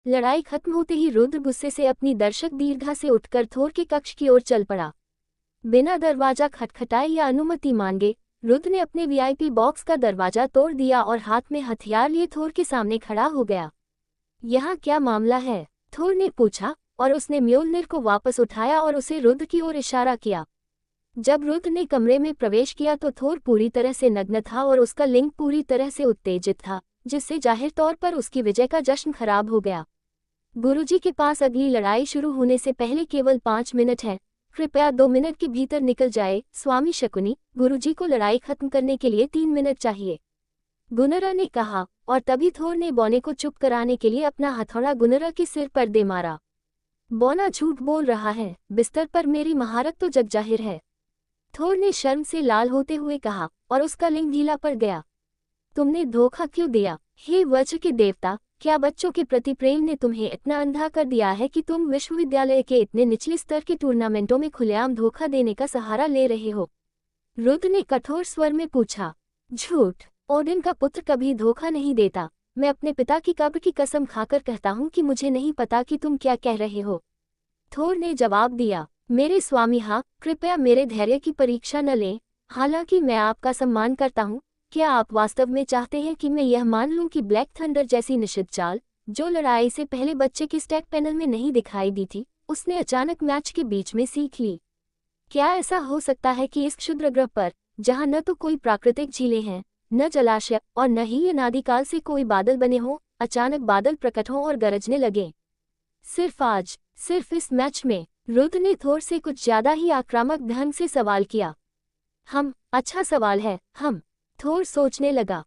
लड़ाई खत्म होते ही रुद्र गुस्से से अपनी दर्शक दीर्घा से उठकर थोर के कक्ष की ओर चल पड़ा। बिना दरवाजा खटखटाए या अनुमति मांगे रुद्र ने अपने वीआईपी बॉक्स का दरवाजा तोड़ दिया और हाथ में हथियार लिए थोर के सामने खड़ा हो गया। यहाँ क्या मामला है? थोर ने पूछा और उसने म्योल्निर को वापस उठाया और उसे रुद्र की ओर इशारा किया। जब रुद्र ने कमरे में प्रवेश किया तो थोर पूरी तरह से नग्न था और उसका लिंग पूरी तरह से उत्तेजित था, जिससे जाहिर तौर पर उसकी विजय का जश्न खराब हो गया। गुरुजी के पास अगली लड़ाई शुरू होने से पहले केवल 5 मिनट हैं, कृपया 2 मिनट के भीतर निकल जाए स्वामी शकुनी। गुरुजी को लड़ाई खत्म करने के लिए 3 मिनट चाहिए, गुनरा ने कहा, और तभी थोर ने बौने को चुप कराने के लिए अपना हथौड़ा गुनरा के सिर पर दे मारा। बौना झूठ बोल रहा है, बिस्तर पर मेरी महारत तो जग जाहिर है, थोर ने शर्म से लाल होते हुए कहा, और उसका लिंग ढीला पड़ गया। तुमने धोखा क्यों दिया? हे वज्र के देवता, क्या बच्चों के प्रति प्रेम ने तुम्हें इतना अंधा कर दिया है कि तुम विश्वविद्यालय के इतने निचले स्तर के टूर्नामेंटों में खुलेआम धोखा देने का सहारा ले रहे हो? रुद्र ने कठोर स्वर में पूछा। झूठ, ओडिन का पुत्र कभी धोखा नहीं देता। मैं अपने पिता की कब्र की कसम खाकर कहता हूँ कि मुझे नहीं पता कि तुम क्या कह रहे हो, थोर ने जवाब दिया। मेरे स्वामी, हाँ, कृपया मेरे धैर्य की परीक्षा न लें। हालांकि मैं आपका सम्मान करता हूँ, क्या आप वास्तव में चाहते हैं कि मैं यह मान लूं कि ब्लैक थंडर जैसी निषिद्ध चाल, जो लड़ाई से पहले बच्चे की स्टैक पैनल में नहीं दिखाई दी थी, उसने अचानक मैच के बीच में सीख ली? क्या ऐसा हो सकता है कि इस क्षुद्र ग्रह पर, जहां न तो कोई प्राकृतिक झीलें हैं, न जलाशय और न ही अनादिकाल से कोई बादल बने हों, अचानक बादल प्रकट हों और गरजने लगे? सिर्फ आज, सिर्फ इस मैच में? रुद्र ने थोर से कुछ ज्यादा ही आक्रामक ढंग से सवाल किया। अच्छा सवाल है, थोर सोचने लगा।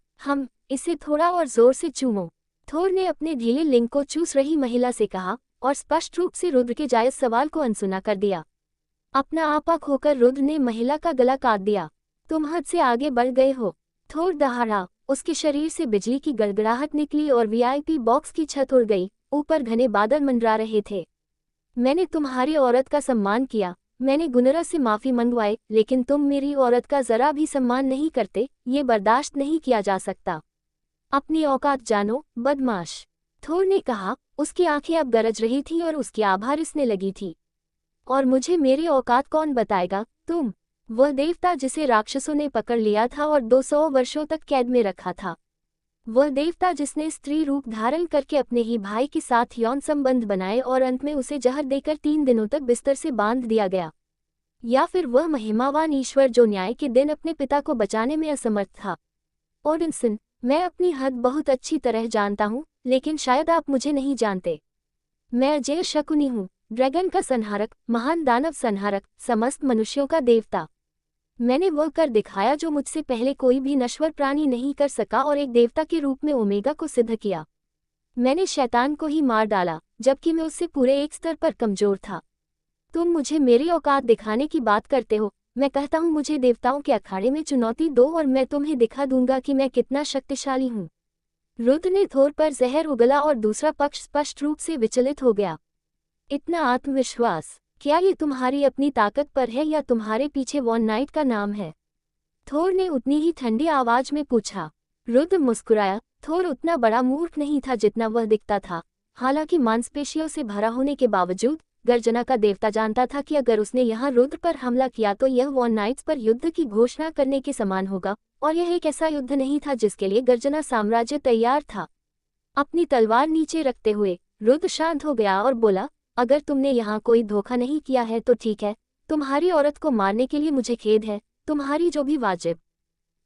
इसे थोड़ा और जोर से चूमो, थोर ने अपने ढीले लिंग को चूस रही महिला से कहा, और स्पष्ट रूप से रुद्र के जायज सवाल को अनसुना कर दिया। अपना आपा खोकर रुद्र ने महिला का गला काट दिया। तुम हद से आगे बढ़ गए हो, थोर दहाड़ा। उसके शरीर से बिजली की गड़गड़ाहट निकली और वीआईपी बॉक्स की छत उड़ गई। ऊपर घने बादल मंडरा रहे थे। मैंने तुम्हारी औरत का सम्मान किया, मैंने गुनरा से माफी मंगवाई, लेकिन तुम मेरी औरत का जरा भी सम्मान नहीं करते, ये बर्दाश्त नहीं किया जा सकता। अपनी औकात जानो, बदमाश, थोर ने कहा। उसकी आंखें अब गरज रही थीं और उसकी आभा रिसने लगी थी। और मुझे मेरी औकात कौन बताएगा? तुम, वह देवता जिसे राक्षसों ने पकड़ लिया था और 200 वर्षों तक कैद में रखा था। वह देवता जिसने स्त्री रूप धारण करके अपने ही भाई के साथ यौन संबंध बनाए और अंत में उसे जहर देकर 3 दिनों तक बिस्तर से बांध दिया गया। या फिर वह महिमावान ईश्वर जो न्याय के दिन अपने पिता को बचाने में असमर्थ था? ओडिनसन, मैं अपनी हद बहुत अच्छी तरह जानता हूँ, लेकिन शायद आप मुझे नहीं जानते। मैं अजय शकुनी हूँ, ड्रैगन का संहारक, महान दानव संहारक, समस्त मनुष्यों का देवता। मैंने वह कर दिखाया जो मुझसे पहले कोई भी नश्वर प्राणी नहीं कर सका और एक देवता के रूप में ओमेगा को सिद्ध किया। मैंने शैतान को ही मार डाला, जबकि मैं उससे पूरे एक स्तर पर कमजोर था। तुम मुझे मेरी औकात दिखाने की बात करते हो। मैं कहता हूँ मुझे देवताओं के अखाड़े में चुनौती दो और मैं तुम्हें दिखा दूंगा कि मैं कितना शक्तिशाली हूँ। रुद्र ने थोर पर जहर उगला और दूसरा पक्ष स्पष्ट रूप से विचलित हो गया। इतना आत्मविश्वास, क्या ये तुम्हारी अपनी ताकत पर है या तुम्हारे पीछे वॉन नाइट का नाम है? थोर ने उतनी ही ठंडी आवाज में पूछा। रुद्र मुस्कुराया। थोर उतना बड़ा मूर्ख नहीं था जितना वह दिखता था। हालांकि मांसपेशियों से भरा होने के बावजूद गर्जना का देवता जानता था कि अगर उसने यहाँ रुद्र पर हमला किया तो यह वॉन नाइट्स पर युद्ध की घोषणा करने के समान होगा, और यह एक ऐसा युद्ध नहीं था जिसके लिए गर्जना साम्राज्य तैयार था। अपनी तलवार नीचे रखते हुए रुद्र शांत हो गया और बोला, अगर तुमने यहाँ कोई धोखा नहीं किया है तो ठीक है। तुम्हारी औरत को मारने के लिए मुझे खेद है। तुम्हारी जो भी वाजिब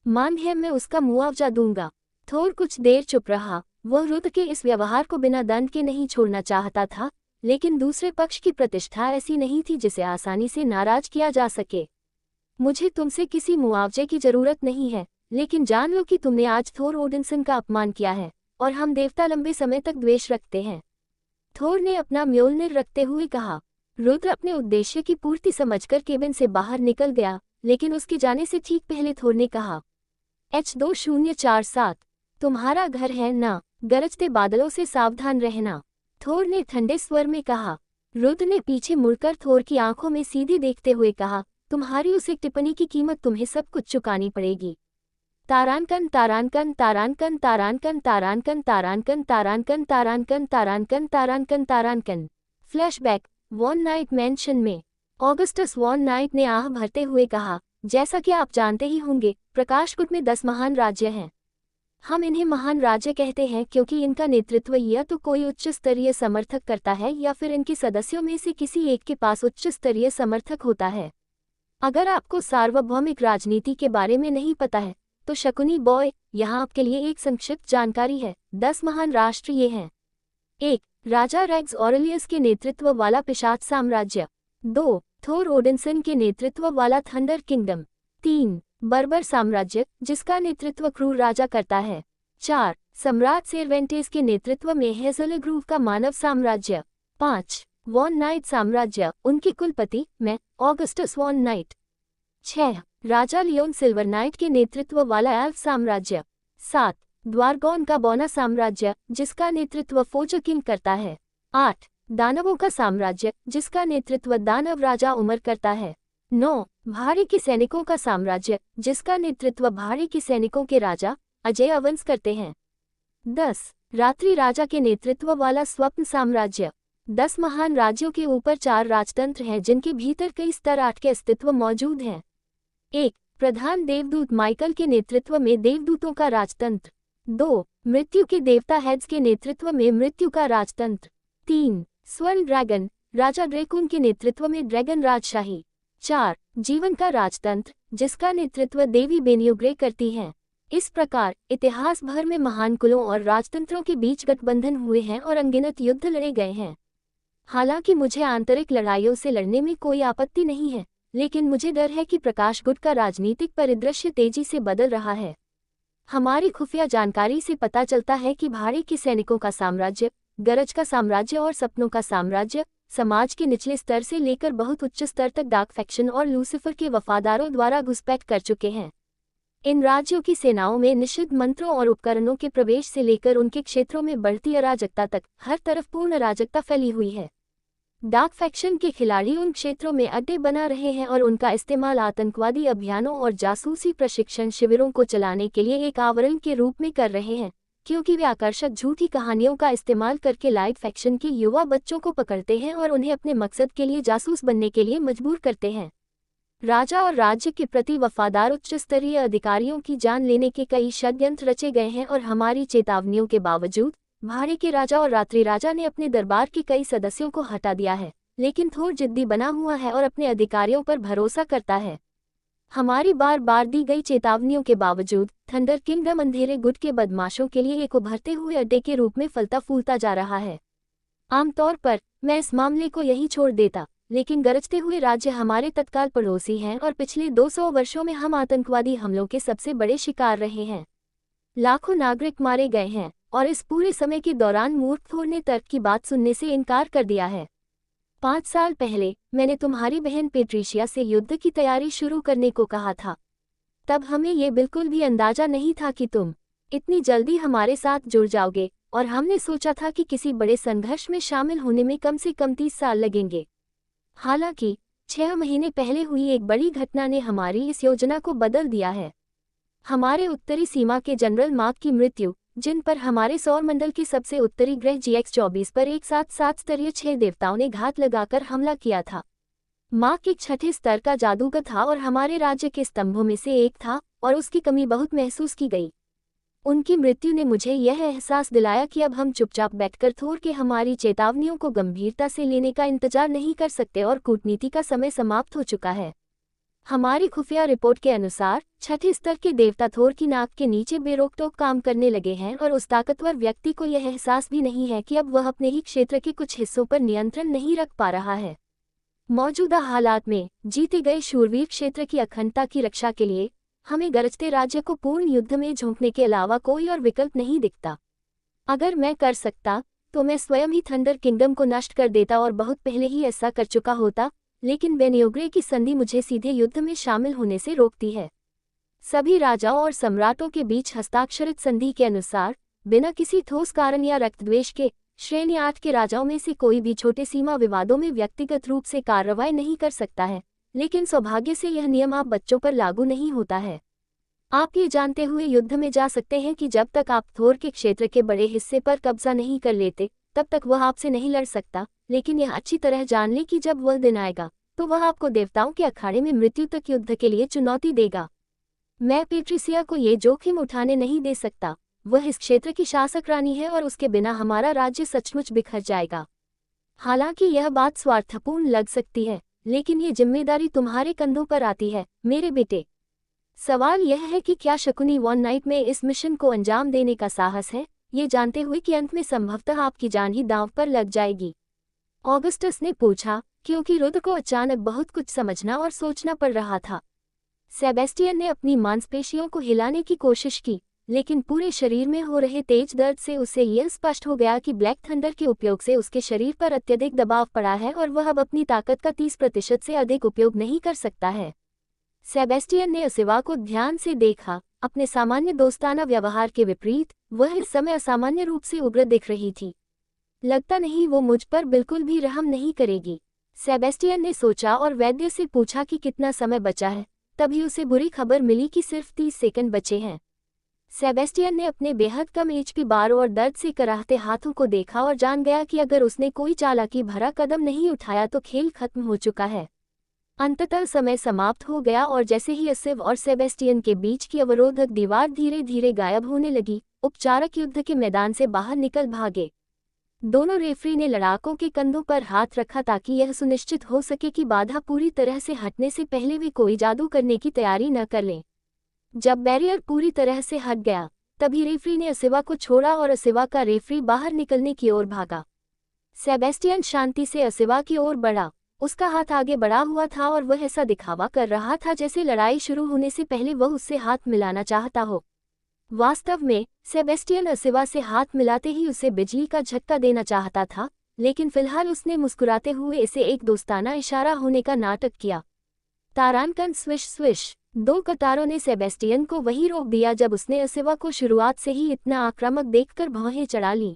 मांग है मैं उसका मुआवजा दूंगा। थोर कुछ देर चुप रहा। वह रुद्र के इस व्यवहार को बिना दंड के नहीं छोड़ना चाहता था, लेकिन दूसरे पक्ष की प्रतिष्ठा ऐसी नहीं थी जिसे आसानी से नाराज किया जा सके। मुझे तुमसे किसी मुआवजे की जरूरत नहीं है, लेकिन जान लो कि तुमने आज थोर ओडिनसन का अपमान किया है, और हम देवता लंबे समय तक द्वेष रखते हैं। थोर ने अपना म्योल्निर रखते हुए कहा। रुद्र अपने उद्देश्य की पूर्ति समझकर केबिन से बाहर निकल गया, लेकिन उसके जाने से ठीक पहले थोर ने कहा, H2047, तुम्हारा घर है ना? गरजते बादलों से सावधान रहना, थोर ने ठंडे स्वर में कहा। रुद्र ने पीछे मुड़कर थोर की आंखों में सीधे देखते हुए कहा, तुम्हारी उस एक टिप्पणी की कीमत तुम्हें सब कुछ चुकानी पड़ेगी। तारांकन तारांकन तारांकन तारांकन तारांकन तारांकन तारांकन तारांकन तारांकन तारांकन तारांकन। फ्लैशबैक। वॉन नाइट मैंशन में ऑगस्टस वॉन नाइट ने आह भरते हुए कहा, जैसा कि आप जानते ही होंगे, प्रकाशकुट में 10 महान राज्य हैं। हम इन्हें महान राज्य कहते हैं क्योंकि इनका नेतृत्व या तो कोई उच्च स्तरीय समर्थक करता है या फिर इनके सदस्यों में से किसी एक के पास उच्च स्तरीय समर्थक होता है। अगर आपको सार्वभौमिक राजनीति के बारे में नहीं पता है तो शकुनी बॉय, यहाँ आपके लिए एक संक्षिप्त जानकारी है। 10 महान राष्ट्र ये हैं। 1. राजा रेक्स ऑरेलियस के नेतृत्व वाला पिशाच साम्राज्य। 2. थोर ओडिनसन के नेतृत्व वाला थंडर किंगडम। 3. बर्बर साम्राज्य, जिसका नेतृत्व क्रूर राजा करता है। 4. सम्राट सेरवेंटेस के नेतृत्व में हेज़लग्रूव का मानव साम्राज्य। 5. वॉन नाइट साम्राज्य, उनके कुलपति मैं ऑगस्टस वॉन नाइट। 6. राजा लियोन सिल्वर नाइट के नेतृत्व वाला एल्फ साम्राज्य। 7. द्वारगॉन का बोना साम्राज्य, जिसका नेतृत्व फोजो किंग करता है। 8. दानवों का साम्राज्य, जिसका नेतृत्व दानव राजा उमर करता है। 9. भारी के सैनिकों का साम्राज्य, जिसका नेतृत्व भारी के सैनिकों के राजा अजय अवंस करते हैं। 10. रात्रि राजा के नेतृत्व वाला स्वप्न साम्राज्य। 10 महान राज्यों के ऊपर 4 राजतंत्र हैं जिनके भीतर कई स्तर 8 के अस्तित्व मौजूद हैं। 1. प्रधान देवदूत माइकल के नेतृत्व में देवदूतों का राजतंत्र। 2. मृत्यु के देवता हेड्स के नेतृत्व में मृत्यु का राजतंत्र। 3. स्वर्ण ड्रैगन राजा ड्रेकून के नेतृत्व में ड्रैगन राजशाही। 4. जीवन का राजतंत्र, जिसका नेतृत्व देवी बेनियोग्रे करती हैं। इस प्रकार इतिहास भर में महान कुलों और राजतंत्रों के बीच गठबंधन हुए हैं और अनगिनत युद्ध लड़े गए हैं। हालांकि मुझे आंतरिक लड़ाइयों से लड़ने में कोई आपत्ति नहीं है, लेकिन मुझे डर है कि प्रकाशगुट का राजनीतिक परिदृश्य तेजी से बदल रहा है। हमारी खुफिया जानकारी से पता चलता है कि भाड़े के सैनिकों का साम्राज्य, गरज का साम्राज्य और सपनों का साम्राज्य समाज के निचले स्तर से लेकर बहुत उच्च स्तर तक डार्क फैक्शन और लूसिफर के वफादारों द्वारा घुसपैठ कर चुके हैं। इन राज्यों की सेनाओं में निषिद्ध मंत्रों और उपकरणों के प्रवेश से लेकर उनके क्षेत्रों में बढ़ती अराजकता तक हर तरफ पूर्ण अराजकता फैली हुई है। डार्क फैक्शन के खिलाड़ी उन क्षेत्रों में अड्डे बना रहे हैं और उनका इस्तेमाल आतंकवादी अभियानों और जासूसी प्रशिक्षण शिविरों को चलाने के लिए एक आवरण के रूप में कर रहे हैं, क्योंकि वे आकर्षक झूठी कहानियों का इस्तेमाल करके लाइट फैक्शन के युवा बच्चों को पकड़ते हैं और उन्हें अपने मकसद के लिए जासूस बनने के लिए मजबूर करते हैं। राजा और राज्य के प्रति वफादार उच्च स्तरीय अधिकारियों की जान लेने के कई षड्यंत्र रचे गए हैं और हमारी चेतावनियों के बावजूद भाड़े के राजा और रात्रि राजा ने अपने दरबार के कई सदस्यों को हटा दिया है, लेकिन थोर जिद्दी बना हुआ है और अपने अधिकारियों पर भरोसा करता है। हमारी बार बार दी गई चेतावनियों के बावजूद थंडर किंगडम अंधेरे गुट के बदमाशों के लिए एक उभरते हुए अड्डे के रूप में फलता फूलता जा रहा है। आमतौर पर मैं इस मामले को यही छोड़ देता, लेकिन गरजते हुए राज्य हमारे तत्काल पड़ोसी हैं और पिछले 200 वर्षों में हम आतंकवादी हमलों के सबसे बड़े शिकार रहे हैं। लाखों नागरिक मारे गए हैं और इस पूरे समय के दौरान मूर्ख थोर ने तर्क की बात सुनने से इनकार कर दिया है। 5 साल पहले मैंने तुम्हारी बहन पेट्रिशिया से युद्ध की तैयारी शुरू करने को कहा था। तब हमें ये बिल्कुल भी अंदाजा नहीं था कि तुम इतनी जल्दी हमारे साथ जुड़ जाओगे, और हमने सोचा था कि किसी बड़े संघर्ष में शामिल होने में कम से कम 30 साल लगेंगे। हालांकि 6 महीने पहले हुई एक बड़ी घटना ने हमारी इस योजना को बदल दिया है। हमारे उत्तरी सीमा के जनरल मार्क की मृत्यु, जिन पर हमारे सौरमंडल के सबसे उत्तरी ग्रह GX-24 पर एक साथ 7 स्तरीय 6 देवताओं ने घात लगाकर हमला किया था। मार्क एक 6ठे स्तर का जादूगर था और हमारे राज्य के स्तंभों में से एक था, और उसकी कमी बहुत महसूस की गई। उनकी मृत्यु ने मुझे यह एहसास दिलाया कि अब हम चुपचाप बैठकर थोर के हमारी चेतावनियों को गंभीरता से लेने का इंतजार नहीं कर सकते और कूटनीति का समय समाप्त हो चुका है। हमारी खुफिया रिपोर्ट के अनुसार 6ठे स्तर के देवता थोर की नाक के नीचे बेरोकटोक काम करने लगे हैं और उस ताकतवर व्यक्ति को यह एहसास भी नहीं है कि अब वह अपने ही क्षेत्र के कुछ हिस्सों पर नियंत्रण नहीं रख पा रहा है। मौजूदा हालात में जीते गए शूरवीर क्षेत्र की अखंडता की रक्षा के लिए हमें गरजते राज्य को पूर्ण युद्ध में झोंकने के अलावा कोई और विकल्प नहीं दिखता। अगर मैं कर सकता तो मैं स्वयं ही थंडर किंगडम को नष्ट कर देता और बहुत पहले ही ऐसा कर चुका होता, लेकिन बेनियोग्रे की संधि मुझे सीधे युद्ध में शामिल होने से रोकती है। सभी राजाओं और सम्राटों के बीच हस्ताक्षरित संधि के अनुसार बिना किसी ठोस कारण या रक्तद्वेष के श्रेणी 8 के राजाओं में से कोई भी छोटे सीमा विवादों में व्यक्तिगत रूप से कार्रवाई नहीं कर सकता है, लेकिन सौभाग्य से यह नियम आप बच्चों पर लागू नहीं होता है। आप ये जानते हुए युद्ध में जा सकते हैं कि जब तक आप थोर के क्षेत्र के बड़े हिस्से पर कब्जा नहीं कर लेते, तब तक वह आपसे नहीं लड़ सकता, लेकिन यह अच्छी तरह जान ले कि जब वह दिन आएगा तो वह आपको देवताओं के अखाड़े में मृत्यु तक युद्ध के लिए चुनौती देगा। मैं पेट्रिसिया को ये जोखिम उठाने नहीं दे सकता। वह इस क्षेत्र की शासक रानी है और उसके बिना हमारा राज्य सचमुच बिखर जाएगा। हालांकि यह बात स्वार्थपूर्ण लग सकती है, लेकिन ये जिम्मेदारी तुम्हारे कंधों पर आती है, मेरे बेटे। सवाल यह है कि क्या शकुनी वन नाइट में इस मिशन को अंजाम देने का साहस है, ये जानते हुए कि अंत में संभवतः आपकी जान ही दांव पर लग जाएगी? ऑगस्टस ने पूछा, क्योंकि रुद्र को अचानक बहुत कुछ समझना और सोचना पड़ रहा था। सेबेस्टियन ने अपनी मांसपेशियों को हिलाने की कोशिश की, लेकिन पूरे शरीर में हो रहे तेज दर्द से उसे यह स्पष्ट हो गया कि ब्लैक थंडर के उपयोग से उसके शरीर पर अत्यधिक दबाव पड़ा है और वह अब अपनी ताकत का 30% से अधिक उपयोग नहीं कर सकता है। सेबेस्टियन ने असिवा को ध्यान से देखा। अपने सामान्य दोस्ताना व्यवहार के विपरीत वह इस समय असामान्य रूप से उग्र दिख रही थी। लगता नहीं वो मुझ पर बिल्कुल भी रहम नहीं करेगी, सेबेस्टियन ने सोचा और वैद्य से पूछा कि कितना समय बचा है। तभी उसे बुरी खबर मिली कि सिर्फ 30 सेकंड बचे हैं। सेबेस्टियन ने अपने बेहद कम एचपी बार और दर्द से कराहते हाथों को देखा और जान गया कि अगर उसने कोई चालाकी भरा कदम नहीं उठाया तो खेल खत्म हो चुका है। अंततः समय समाप्त हो गया और जैसे ही असिव और सेबेस्टियन के बीच की अवरोधक दीवार धीरे धीरे गायब होने लगी, उपचारक युद्ध के मैदान से बाहर निकल भागे। दोनों रेफरी ने लड़ाकों के कंधों पर हाथ रखा ताकि यह सुनिश्चित हो सके कि बाधा पूरी तरह से हटने से पहले वे कोई जादू करने की तैयारी न कर लें। जब बैरियर पूरी तरह से हट गया, तभी रेफरी ने असिवा को छोड़ा और असिवा का रेफरी बाहर निकलने की ओर भागा। सेबेस्टियन शांति से असिवा की ओर बढ़ा। उसका हाथ आगे बढ़ा हुआ था और वह ऐसा दिखावा कर रहा था जैसे लड़ाई शुरू होने से पहले वह उससे हाथ मिलाना चाहता हो। वास्तव में सेबेस्टियन असिवा से हाथ मिलाते ही उसे बिजली का झटका देना चाहता था, लेकिन फिलहाल उसने मुस्कुराते हुए इसे एक दोस्ताना इशारा होने का नाटक किया। तारांकन स्विश स्विश। 2 कतारों ने सेबेस्टियन को वहीं रोक दिया जब उसने असिवा को शुरुआत से ही इतना आक्रामक देखकर भौहें चढ़ा लीं।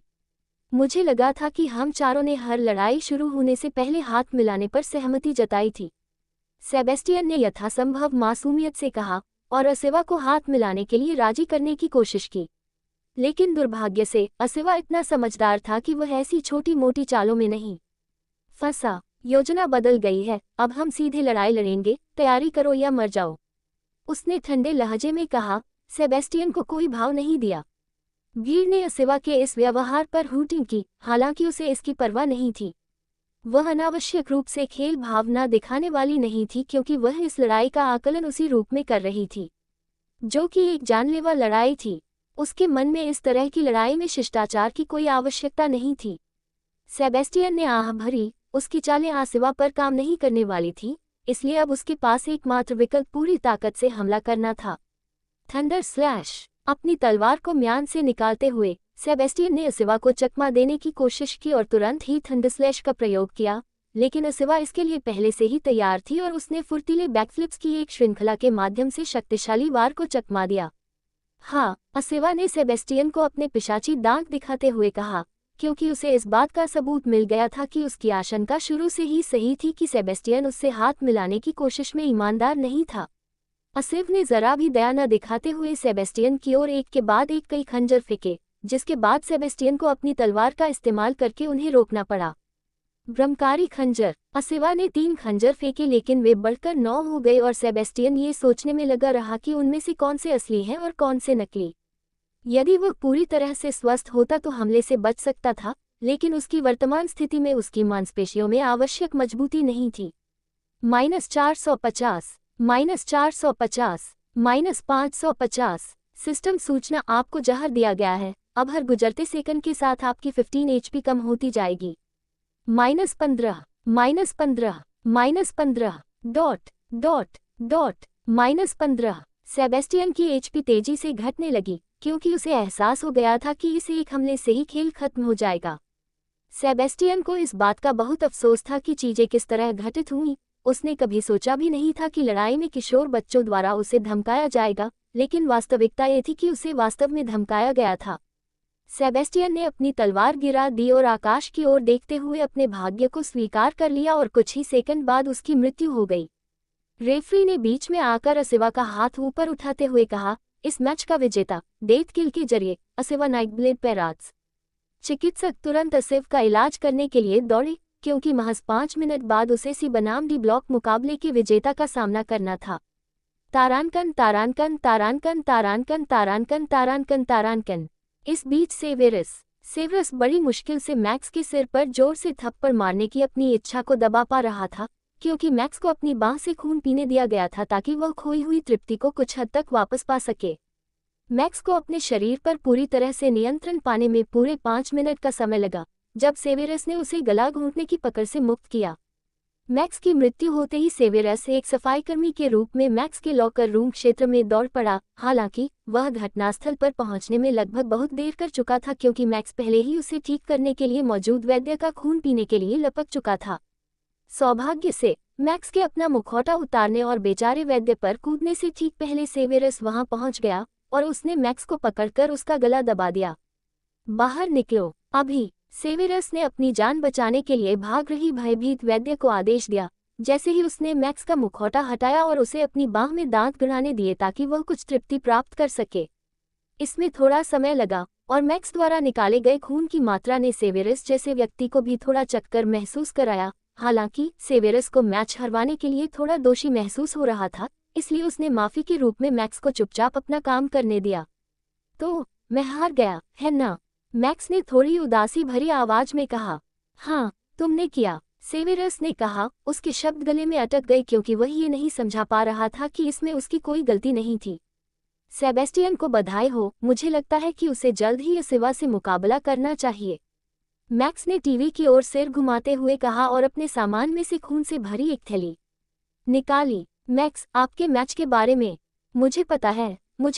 मुझे लगा था कि हम चारों ने हर लड़ाई शुरू होने से पहले हाथ मिलाने पर सहमति जताई थी, सेबेस्टियन ने यथासंभव मासूमियत से कहा और असिवा को हाथ मिलाने के लिए राजी करने की कोशिश की। लेकिन दुर्भाग्य से असिवा इतना समझदार था कि वह ऐसी छोटी मोटी चालों में नहीं फंसा। योजना बदल गई है, अब हम सीधे लड़ाई लड़ेंगे, तैयारी करो या मर जाओ, उसने ठंडे लहजे में कहा। सेबेस्टियन को कोई भाव नहीं दिया। भीड़ ने असिवा के इस व्यवहार पर हूटिंग की, हालांकि उसे इसकी परवाह नहीं थी। वह अनावश्यक रूप से खेल भावना दिखाने वाली नहीं थी क्योंकि वह इस लड़ाई का आकलन उसी रूप में कर रही थी जो कि एक जानलेवा लड़ाई थी। उसके मन में इस तरह की लड़ाई में शिष्टाचार की कोई आवश्यकता नहीं थी। सेबेस्टियन ने आह भरी, उसकी चालें असिवा पर काम नहीं करने वाली थी, इसलिए अब उसके पास एकमात्र विकल्प पूरी ताकत से हमला करना था। Thunder slash. अपनी तलवार को म्यान से निकालते हुए सेबेस्टियन ने असिवा को चकमा देने की कोशिश की और तुरंत ही थंडर स्लैश का प्रयोग किया, लेकिन असिवा इसके लिए पहले से ही तैयार थी और उसने फुर्तीले बैकफ्लिप्स की एक श्रृंखला के माध्यम से शक्तिशाली वार को चकमा दिया। हाँ, असिवा ने सेबेस्टियन को अपने पिशाची दांत दिखाते हुए कहा, क्योंकि उसे इस बात का सबूत मिल गया था कि उसकी आशंका शुरू से ही सही थी कि सेबेस्टियन उससे हाथ मिलाने की कोशिश में ईमानदार नहीं था। असिव ने जरा भी दया न दिखाते हुए सेबेस्टियन की ओर एक के बाद एक कई खंजर फेंके, जिसके बाद सेबेस्टियन को अपनी तलवार का इस्तेमाल करके उन्हें रोकना पड़ा। ब्रह्मकारी खंजर। असिवा ने 3 खंजर फेंके लेकिन वे बढ़कर 9 हो गए और सेबेस्टियन ये सोचने में लगा रहा कि उनमें से कौन से असली हैं और कौन से नकली। यदि वह पूरी तरह से स्वस्थ होता तो हमले से बच सकता था, लेकिन उसकी वर्तमान स्थिति में उसकी मांसपेशियों में आवश्यक मजबूती नहीं थी। -450, -450, -550। सिस्टम सूचना, आपको जहर दिया गया है, अब हर गुजरते सेकंड के साथ आपकी 15 एचपी कम होती जाएगी। -15, -15, -15, -15। सेबेस्टियन की एचपी तेजी से घटने लगी क्योंकि उसे एहसास हो गया था कि इस एक हमले से ही खेल खत्म हो जाएगा। सेबेस्टियन को इस बात का बहुत अफसोस था कि चीजें किस तरह घटित हुईं। उसने कभी सोचा भी नहीं था कि लड़ाई में किशोर बच्चों द्वारा उसे धमकाया जाएगा, लेकिन वास्तविकता ये थी कि उसे वास्तव में धमकाया गया था। सेबेस्टियन ने अपनी तलवार गिरा दी और आकाश की ओर देखते हुए अपने भाग्य को स्वीकार कर लिया और कुछ ही सेकंड बाद उसकी मृत्यु हो गई। रेफरी ने बीच में आकर असिवा का हाथ ऊपर उठाते हुए कहा, इस मैच का विजेता डेथ किल के जरिए असिवा नाइटब्लेड पैराट्स। चिकित्सक तुरंत असिव का इलाज करने के लिए दौड़े, क्योंकि महज 5 मिनट बाद उसे सी बनाम डी ब्लॉक मुकाबले के विजेता का सामना करना था। तारानकन तारानकन तारानकन तारानकन तारानकन तारानकन तारानकन। इस बीच सेवेरस बड़ी मुश्किल से मैक्स के सिर पर जोर से थप्पड़ मारने की अपनी इच्छा को दबा पा रहा था, क्योंकि मैक्स को अपनी बांह से खून पीने दिया गया था ताकि वह खोई हुई तृप्ति को कुछ हद तक वापस पा सके। मैक्स को अपने शरीर पर पूरी तरह से नियंत्रण पाने में पूरे 5 मिनट का समय लगा, जब सेवेरस ने उसे गला घोंटने की पकड़ से मुक्त किया। मैक्स की मृत्यु होते ही सेवेरस एक सफाईकर्मी के रूप में मैक्स के लॉकर रूम क्षेत्र में दौड़ पड़ा। हालांकि वह घटनास्थल पर पहुंचने में लगभग बहुत देर कर चुका था, क्योंकि मैक्स पहले ही उसे ठीक करने के लिए मौजूद वैद्य का खून पीने के लिए लपक चुका था। सौभाग्य से मैक्स के अपना मुखौटा उतारने और बेचारे वैद्य पर कूदने से ठीक पहले सेवेरस वहां पहुंच गया और उसने मैक्स को पकड़कर उसका गला दबा दिया। बाहर निकलो अभी, सेवेरस ने अपनी जान बचाने के लिए भाग रही भयभीत वैद्य को आदेश दिया। जैसे ही उसने मैक्स का मुखौटा हटाया और उसे अपनी बांह में दांत गड़ाने दिए ताकि वह कुछ तृप्ति प्राप्त कर सके। इसमें थोड़ा समय लगा और मैक्स द्वारा निकाले गए खून की मात्रा ने सेवेरस जैसे व्यक्ति को भी थोड़ा चक्कर महसूस कराया। हालांकि सेवेरस को मैच हरवाने के लिए थोड़ा दोषी महसूस हो रहा था, इसलिए उसने माफी के रूप में मैक्स को चुपचाप अपना काम करने दिया। तो मैं हार गया है ना? मैक्स ने थोड़ी उदासी भरी आवाज में कहा। हाँ, तुमने किया, सेवेरस ने कहा। उसके शब्द गले में अटक गए, क्योंकि वह ये नहीं समझा पा रहा था कि इसमें उसकी कोई गलती नहीं थी। सेबेस्टियन को बधाई हो, मुझे लगता है कि उसे जल्द ही असिवा से मुकाबला करना चाहिए। मैक्स ने टीवी की ओर सिर घुमाते हुए कहा और अपने सामान में से खून से भरी एक थैली निकाली। मैक्स, आपके मैच के बारे में मुझे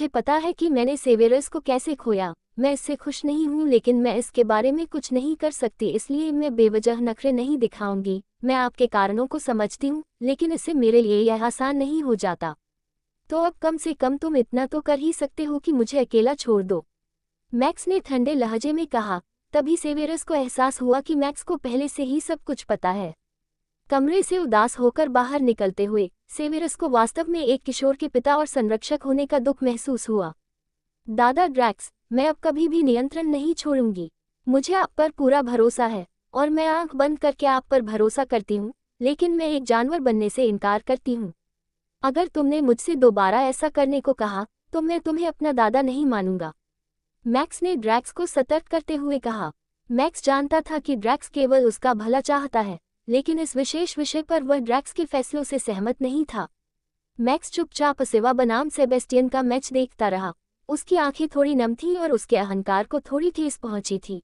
पता है कि मैंने सेवेरस को कैसे खोया। मैं इससे खुश नहीं हूँ, लेकिन मैं इसके बारे में कुछ नहीं कर सकती, इसलिए मैं बेवजह नखरे नहीं दिखाऊंगी। मैं आपके कारणों को समझती हूँ, लेकिन इससे मेरे लिए यह आसान नहीं हो जाता। तो अब कम से कम तुम इतना तो कर ही सकते हो कि मुझे अकेला छोड़ दो, मैक्स ने ठंडे लहजे में कहा। तभी सेवेरस को एहसास हुआ कि मैक्स को पहले से ही सब कुछ पता है। कमरे से उदास होकर बाहर निकलते हुए सेवेरस को वास्तव में एक किशोर के पिता और संरक्षक होने का दुख महसूस हुआ। दादा ड्रैक्स, मैं अब कभी भी नियंत्रण नहीं छोड़ूंगी। मुझे आप पर पूरा भरोसा है और मैं आंख बंद करके आप पर भरोसा करती हूँ, लेकिन मैं एक जानवर बनने से इनकार करती हूँ। अगर तुमने मुझसे दोबारा ऐसा करने को कहा तो मैं तुम्हें अपना दादा नहीं मानूंगा, मैक्स ने ड्रैक्स को सतर्क करते हुए कहा। मैक्स जानता था कि ड्रैक्स केवल उसका भला चाहता है, लेकिन इस विशेष विषय पर वह ड्रैक्स के फैसलों से सहमत नहीं था। मैक्स चुपचाप असिवा बनाम सेबेस्टियन का मैच देखता रहा। उसकी आंखें थोड़ी नम थीं और उसके अहंकार को थोड़ी ठेस पहुंची थी।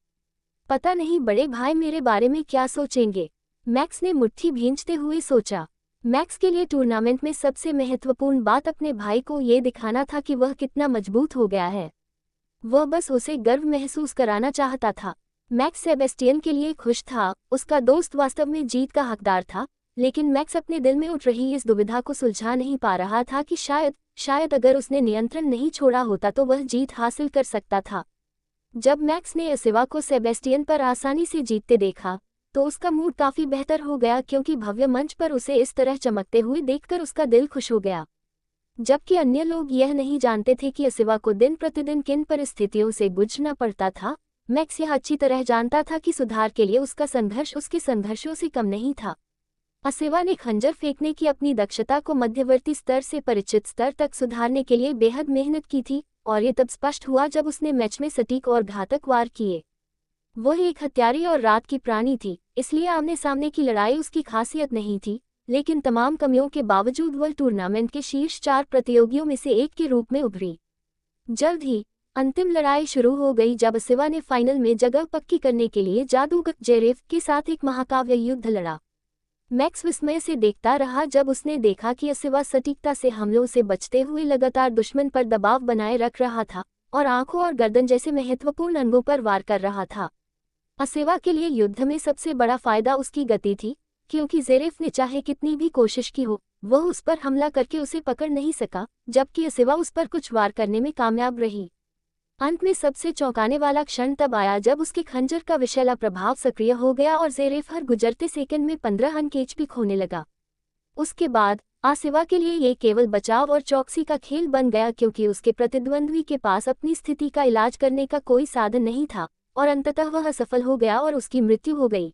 पता नहीं बड़े भाई मेरे बारे में क्या सोचेंगे, मैक्स ने मुट्ठी भींचते हुए सोचा। मैक्स के लिए टूर्नामेंट में सबसे महत्वपूर्ण बात अपने भाई को ये दिखाना था कि वह कितना मजबूत हो गया है। वह बस उसे गर्व महसूस कराना चाहता था। मैक्स सेबेस्टियन के लिए खुश था, उसका दोस्त वास्तव में जीत का हकदार था, लेकिन मैक्स अपने दिल में उठ रही इस दुविधा को सुलझा नहीं पा रहा था कि शायद अगर उसने नियंत्रण नहीं छोड़ा होता तो वह जीत हासिल कर सकता था। जब मैक्स ने असिवा को सेबेस्टियन पर आसानी से जीतते देखा तो उसका मूड काफी बेहतर हो गया, क्योंकि भव्य मंच पर उसे इस तरह चमकते हुए देखकर उसका दिल खुश हो गया। जबकि अन्य लोग यह नहीं जानते थे कि असिवा को दिन प्रतिदिन किन परिस्थितियों से गुजरना पड़ता था, मैक्स यह अच्छी तरह जानता था कि सुधार के लिए उसका संघर्ष उसके संघर्षों से कम नहीं था। असिवा ने खंजर फेंकने की अपनी दक्षता को मध्यवर्ती स्तर से परिचित स्तर तक सुधारने के लिए बेहद मेहनत की थी, और ये तब स्पष्ट हुआ जब उसने मैच में सटीक और घातक वार किए। वह एक हत्यारी और रात की प्राणी थी, इसलिए आमने सामने की लड़ाई उसकी खासियत नहीं थी, लेकिन तमाम कमियों के बावजूद वह टूर्नामेंट के शीर्ष 4 प्रतियोगियों में से एक के रूप में उभरी। जल्द ही अंतिम लड़ाई शुरू हो गई, जब असिवा ने फाइनल में जगह पक्की करने के लिए जादूगर जेरेफ के साथ एक महाकाव्य युद्ध लड़ा। मैक्स विस्मय से देखता रहा जब उसने देखा कि असिवा सटीकता से हमलों से बचते हुए लगातार दुश्मन पर दबाव बनाए रख रहा था और आंखों और गर्दन जैसे महत्वपूर्ण अंगों पर वार कर रहा था। असिवा के लिए युद्ध में सबसे बड़ा फायदा उसकी गति थी, क्योंकि जेरेफ ने चाहे कितनी भी कोशिश की हो, वह उस पर हमला करके उसे पकड़ नहीं सका, जबकि असिवा उस पर कुछ वार करने में कामयाब रही। अंत में सबसे चौंकाने वाला क्षण तब आया जब उसके खंजर का विषैला प्रभाव सक्रिय हो गया और जेरेफ हर गुजरते सेकंड में 15 अंक एचपी खोने लगा। उसके बाद आसिवा के लिए ये केवल बचाव और चौकसी का खेल बन गया क्योंकि उसके प्रतिद्वंद्वी के पास अपनी स्थिति का इलाज करने का कोई साधन नहीं था और अंततः वह असफल हो गया और उसकी मृत्यु हो गई।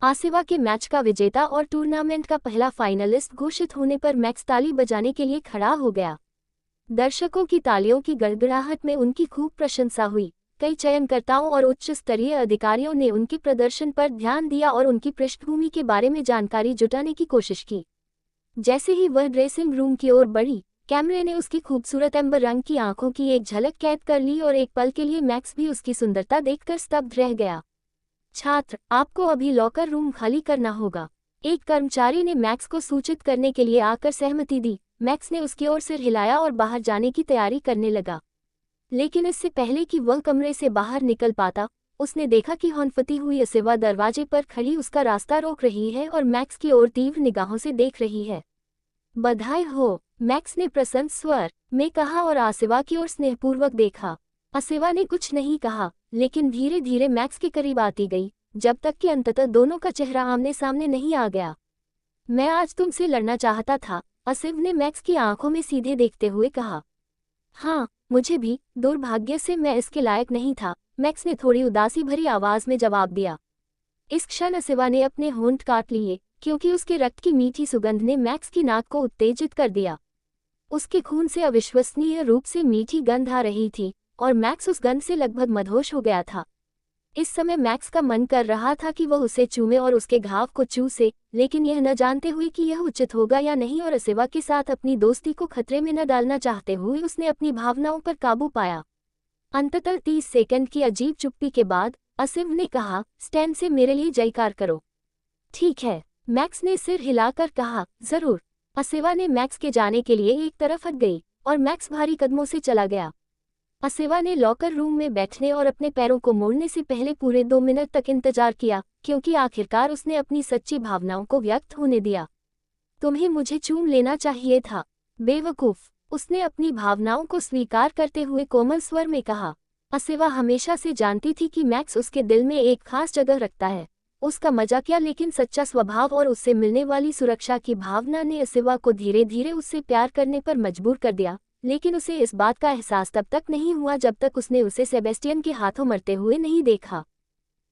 आसिवा के मैच का विजेता और टूर्नामेंट का पहला फाइनलिस्ट घोषित होने पर मैक्स ताली बजाने के लिए खड़ा हो गया। दर्शकों की तालियों की गड़गड़ाहट में उनकी खूब प्रशंसा हुई। कई चयनकर्ताओं और उच्च स्तरीय अधिकारियों ने उनके प्रदर्शन पर ध्यान दिया और उनकी पृष्ठभूमि के बारे में जानकारी जुटाने की कोशिश की। जैसे ही वह ड्रेसिंग रूम की ओर बढ़ी, कैमरे ने उसकी खूबसूरत एम्बर रंग की आंखों की एक झलक कैद कर ली और एक पल के लिए मैक्स भी उसकी सुंदरता देखकर स्तब्ध रह गया। छात्र, आपको अभी लॉकर रूम खाली करना होगा। एक कर्मचारी ने मैक्स को सूचित करने के लिए आकर सहमति दी। मैक्स ने उसकी ओर सिर हिलाया और बाहर जाने की तैयारी करने लगा। लेकिन इससे पहले कि वह कमरे से बाहर निकल पाता, उसने देखा कि हौंफती हुई आसिवा दरवाजे पर खड़ी उसका रास्ता रोक रही है और मैक्स की ओर तीव्र निगाहों से देख रही है। बधाई हो, मैक्स ने प्रसन्न स्वर में कहा और आसिवा की ओर स्नेहपूर्वक देखा। आसिवा ने कुछ नहीं कहा, लेकिन धीरे धीरे मैक्स के करीब आती गई, जब तक कि अंततः दोनों का चेहरा आमने सामने नहीं आ गया। मैं आज तुमसे लड़ना चाहता था, आसिव ने मैक्स की आंखों में सीधे देखते हुए कहा। हाँ, मुझे भी, दुर्भाग्य से मैं इसके लायक नहीं था, मैक्स ने थोड़ी उदासी भरी आवाज में जवाब दिया। इस क्षण आसिवा ने अपने होंठ काट लिए, क्योंकि उसके रक्त की मीठी सुगंध ने मैक्स की नाक को उत्तेजित कर दिया। उसके खून से अविश्वसनीय रूप से मीठी गंध आ रही थी और मैक्स उस गंध से लगभग मदहोश हो गया था। इस समय मैक्स का मन कर रहा था कि वह उसे चूमे और उसके घाव को चूसे, लेकिन यह न जानते हुए कि यह उचित होगा या नहीं और आसिवा के साथ अपनी दोस्ती को खतरे में न डालना चाहते हुए उसने अपनी भावनाओं पर काबू पाया। अंततः 30 सेकंड की अजीब चुप्पी के बाद आसिव ने कहा, स्टैंड से मेरे लिए जयकार करो। ठीक है, मैक्स ने सिर हिलाकर कहा, जरूर। आसिवा ने मैक्स के जाने के लिए एक तरफ हट गई और मैक्स भारी कदमों से चला गया। आसिवा ने लॉकर रूम में बैठने और अपने पैरों को मोड़ने से पहले पूरे 2 मिनट तक इंतजार किया, क्योंकि आखिरकार उसने अपनी सच्ची भावनाओं को व्यक्त होने दिया। तुम्हें मुझे चूम लेना चाहिए था, बेवकूफ, उसने अपनी भावनाओं को स्वीकार करते हुए कोमल स्वर में कहा। आसिवा हमेशा से जानती थी कि मैक्स उसके दिल में एक खास जगह रखता है। उसका मजाकिया लेकिन सच्चा स्वभाव और उससे मिलने वाली सुरक्षा की भावना ने आसिवा को धीरे धीरे उससे प्यार करने पर मजबूर कर दिया, लेकिन उसे इस बात का एहसास तब तक नहीं हुआ जब तक उसने उसे सेबेस्टियन के हाथों मरते हुए नहीं देखा।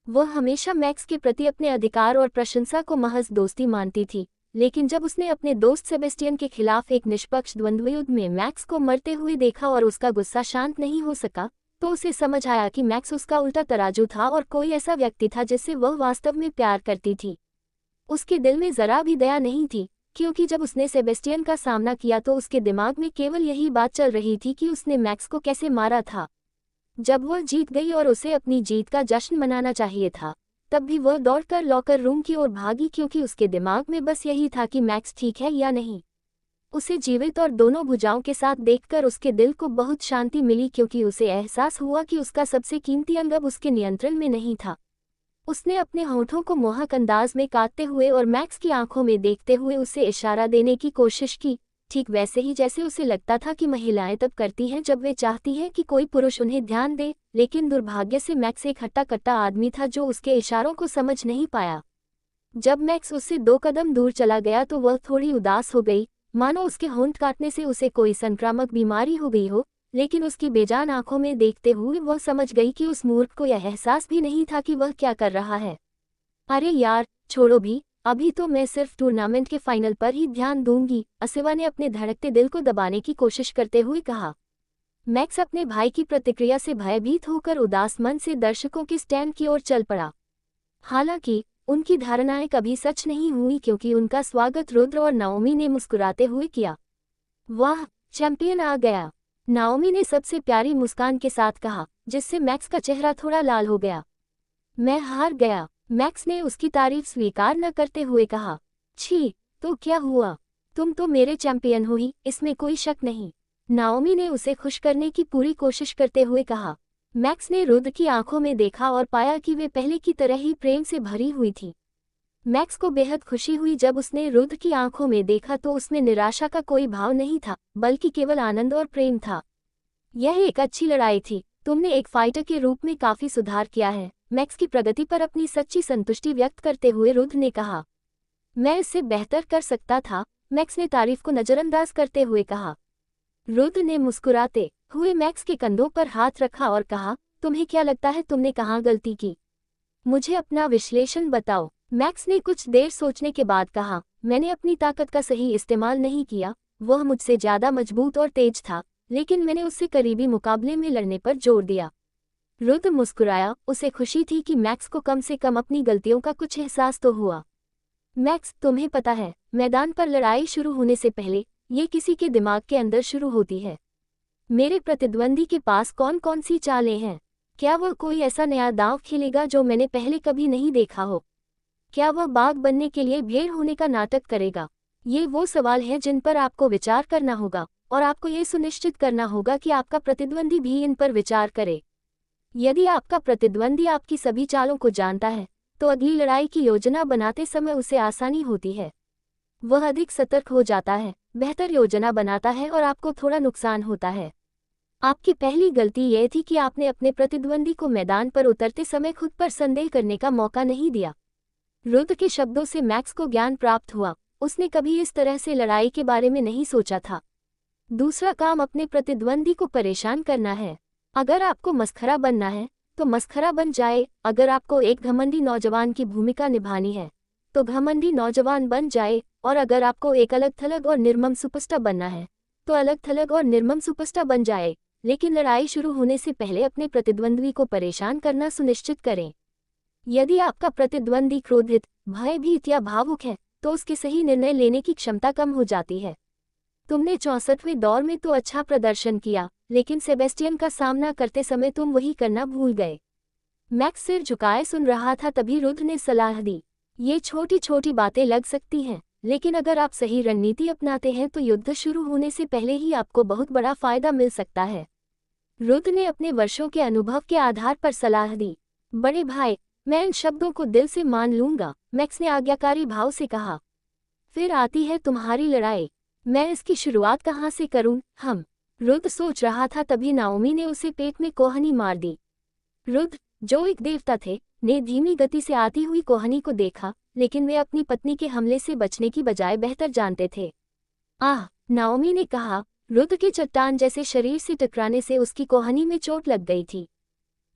वह हमेशा मैक्स के प्रति अपने अधिकार और प्रशंसा को महज दोस्ती मानती थी, लेकिन जब उसने अपने दोस्त सेबेस्टियन के खिलाफ एक निष्पक्ष द्वंद्व युद्ध में मैक्स को मरते हुए देखा और उसका गुस्सा शांत नहीं हो सका, तो उसे समझ आया कि मैक्स उसका उल्टा तराजू था और कोई ऐसा व्यक्ति था जिससे वह वास्तव में प्यार करती थी। उसके दिल में जरा भी दया नहीं थी, क्योंकि जब उसने सेबेस्टियन का सामना किया तो उसके दिमाग में केवल यही बात चल रही थी कि उसने मैक्स को कैसे मारा था। जब वह जीत गई और उसे अपनी जीत का जश्न मनाना चाहिए था, तब भी वह दौड़कर लॉकर रूम की ओर भागी, क्योंकि उसके दिमाग में बस यही था कि मैक्स ठीक है या नहीं। उसे जीवित और दोनों भुजाओं के साथ देखकर उसके दिल को बहुत शांति मिली, क्योंकि उसे एहसास हुआ कि उसका सबसे कीमती अंग अब उसके नियंत्रण में नहीं था। उसने अपने होठों को मोहक अंदाज में काटते हुए और मैक्स की आंखों में देखते हुए उसे इशारा देने की कोशिश की, ठीक वैसे ही जैसे उसे लगता था कि महिलाएं तब करती हैं जब वे चाहती हैं कि कोई पुरुष उन्हें ध्यान दे। लेकिन दुर्भाग्य से मैक्स एक हट्टा कट्टा आदमी था जो उसके इशारों को समझ नहीं पाया। जब मैक्स उससे 2 कदम दूर चला गया तो वह थोड़ी उदास हो गई, मानो उसके होंठ काटने से उसे कोई संक्रामक बीमारी हो गई हो, लेकिन उसकी बेजान आंखों में देखते हुए वह समझ गई कि उस मूर्ख को यह एहसास भी नहीं था कि वह क्या कर रहा है। अरे यार, छोड़ो भी, अभी तो मैं सिर्फ टूर्नामेंट के फाइनल पर ही ध्यान दूंगी, आसिवा ने अपने धड़कते दिल को दबाने की कोशिश करते हुए कहा। मैक्स अपने भाई की प्रतिक्रिया से भयभीत होकर उदास मन से दर्शकों के स्टैंड की ओर चल पड़ा। हालांकि उनकी धारणाएं कभी सच नहीं हुई, क्योंकि उनका स्वागत रुद्र और नाओमी ने मुस्कुराते हुए किया। वाह, चैंपियन आ गया, नाओमी ने सबसे प्यारी मुस्कान के साथ कहा, जिससे मैक्स का चेहरा थोड़ा लाल हो गया। मैं हार गया, मैक्स ने उसकी तारीफ स्वीकार न करते हुए कहा। छी, तो क्या हुआ, तुम तो मेरे चैंपियन हो ही, इसमें कोई शक नहीं, नाओमी ने उसे खुश करने की पूरी कोशिश करते हुए कहा। मैक्स ने रुद्र की आंखों में देखा और पाया कि वे पहले की तरह ही प्रेम से भरी हुई थी। मैक्स को बेहद खुशी हुई जब उसने रुद्र की आंखों में देखा तो उसमें निराशा का कोई भाव नहीं था, बल्कि केवल आनंद और प्रेम था। यह एक अच्छी लड़ाई थी, तुमने एक फाइटर के रूप में काफी सुधार किया है, मैक्स की प्रगति पर अपनी सच्ची संतुष्टि व्यक्त करते हुए रुद्र ने कहा। मैं इससे बेहतर कर सकता था, मैक्स ने तारीफ को नजरअंदाज करते हुए कहा। रुद्र ने मुस्कुराते हुए मैक्स के कंधों पर हाथ रखा और कहा, तुम्हें क्या लगता है तुमने कहाँ गलती की? मुझे अपना विश्लेषण बताओ। मैक्स ने कुछ देर सोचने के बाद कहा, मैंने अपनी ताकत का सही इस्तेमाल नहीं किया। वह मुझसे ज्यादा मजबूत और तेज था, लेकिन मैंने उससे करीबी मुकाबले में लड़ने पर जोर दिया। रुद्र मुस्कुराया, उसे खुशी थी कि मैक्स को कम से कम अपनी गलतियों का कुछ एहसास तो हुआ। मैक्स, तुम्हें पता है, मैदान पर लड़ाई शुरू होने से पहले ये किसी के दिमाग के अंदर शुरू होती है। मेरे प्रतिद्वंदी के पास कौन कौन सी चालें हैं? क्या वह कोई ऐसा नया दांव खेलेगा जो मैंने पहले कभी नहीं देखा हो? क्या वह बाघ बनने के लिए भेड़ होने का नाटक करेगा? ये वो सवाल हैं जिन पर आपको विचार करना होगा, और आपको ये सुनिश्चित करना होगा कि आपका प्रतिद्वंदी भी इन पर विचार करे। यदि आपका प्रतिद्वंदी आपकी सभी चालों को जानता है, तो अगली लड़ाई की योजना बनाते समय उसे आसानी होती है। वह अधिक सतर्क हो जाता है, बेहतर योजना बनाता है और आपको थोड़ा नुकसान होता है। आपकी पहली गलती यह थी कि आपने अपने प्रतिद्वंदी को मैदान पर उतरते समय खुद पर संदेह करने का मौका नहीं दिया। रुद्र के शब्दों से मैक्स को ज्ञान प्राप्त हुआ, उसने कभी इस तरह से लड़ाई के बारे में नहीं सोचा था। दूसरा काम अपने प्रतिद्वंदी को परेशान करना है। अगर आपको मस्खरा बनना है, तो मस्खरा बन जाए। अगर आपको एक घमंडी नौजवान की भूमिका निभानी है, तो घमंडी नौजवान बन जाए। और अगर आपको एक अलग थलग और निर्मम सुपरस्टार बनना है, तो अलग थलग और निर्मम सुपरस्टार बन जाए। लेकिन लड़ाई शुरू होने से पहले अपने प्रतिद्वंदी को परेशान करना सुनिश्चित करें। यदि आपका प्रतिद्वंदी क्रोधित, भयभीत या भावुक है, तो उसके सही निर्णय लेने की क्षमता कम हो जाती है। तुमने 64वें दौर में तो अच्छा प्रदर्शन किया, लेकिन सेबेस्टियन का सामना करते समय तुम वही करना भूल गए। मैक्स सिर झुकाए सुन रहा था, तभी रुद्र ने सलाह दी, ये छोटी छोटी बातें लग सकती हैं, लेकिन अगर आप सही रणनीति अपनाते हैं तो युद्ध शुरू होने से पहले ही आपको बहुत बड़ा फायदा मिल सकता है। रुद्र ने अपने वर्षों के अनुभव के आधार पर सलाह दी। बड़े भाई, मैं इन शब्दों को दिल से मान लूंगा, मैक्स ने आज्ञाकारी भाव से कहा। फिर आती है तुम्हारी लड़ाई। मैं इसकी शुरुआत कहाँ से करूं? रुद्र सोच रहा था, तभी नाओमी ने उसे पेट में कोहनी मार दी। रुद्र, जो एक देवता थे, ने धीमी गति से आती हुई कोहनी को देखा, लेकिन वे अपनी पत्नी के हमले से बचने की बजाय बेहतर जानते थे। आह, नाओमी ने कहा। रुद्र के चट्टान जैसे शरीर से टकराने से उसकी कोहनी में चोट लग गई थी।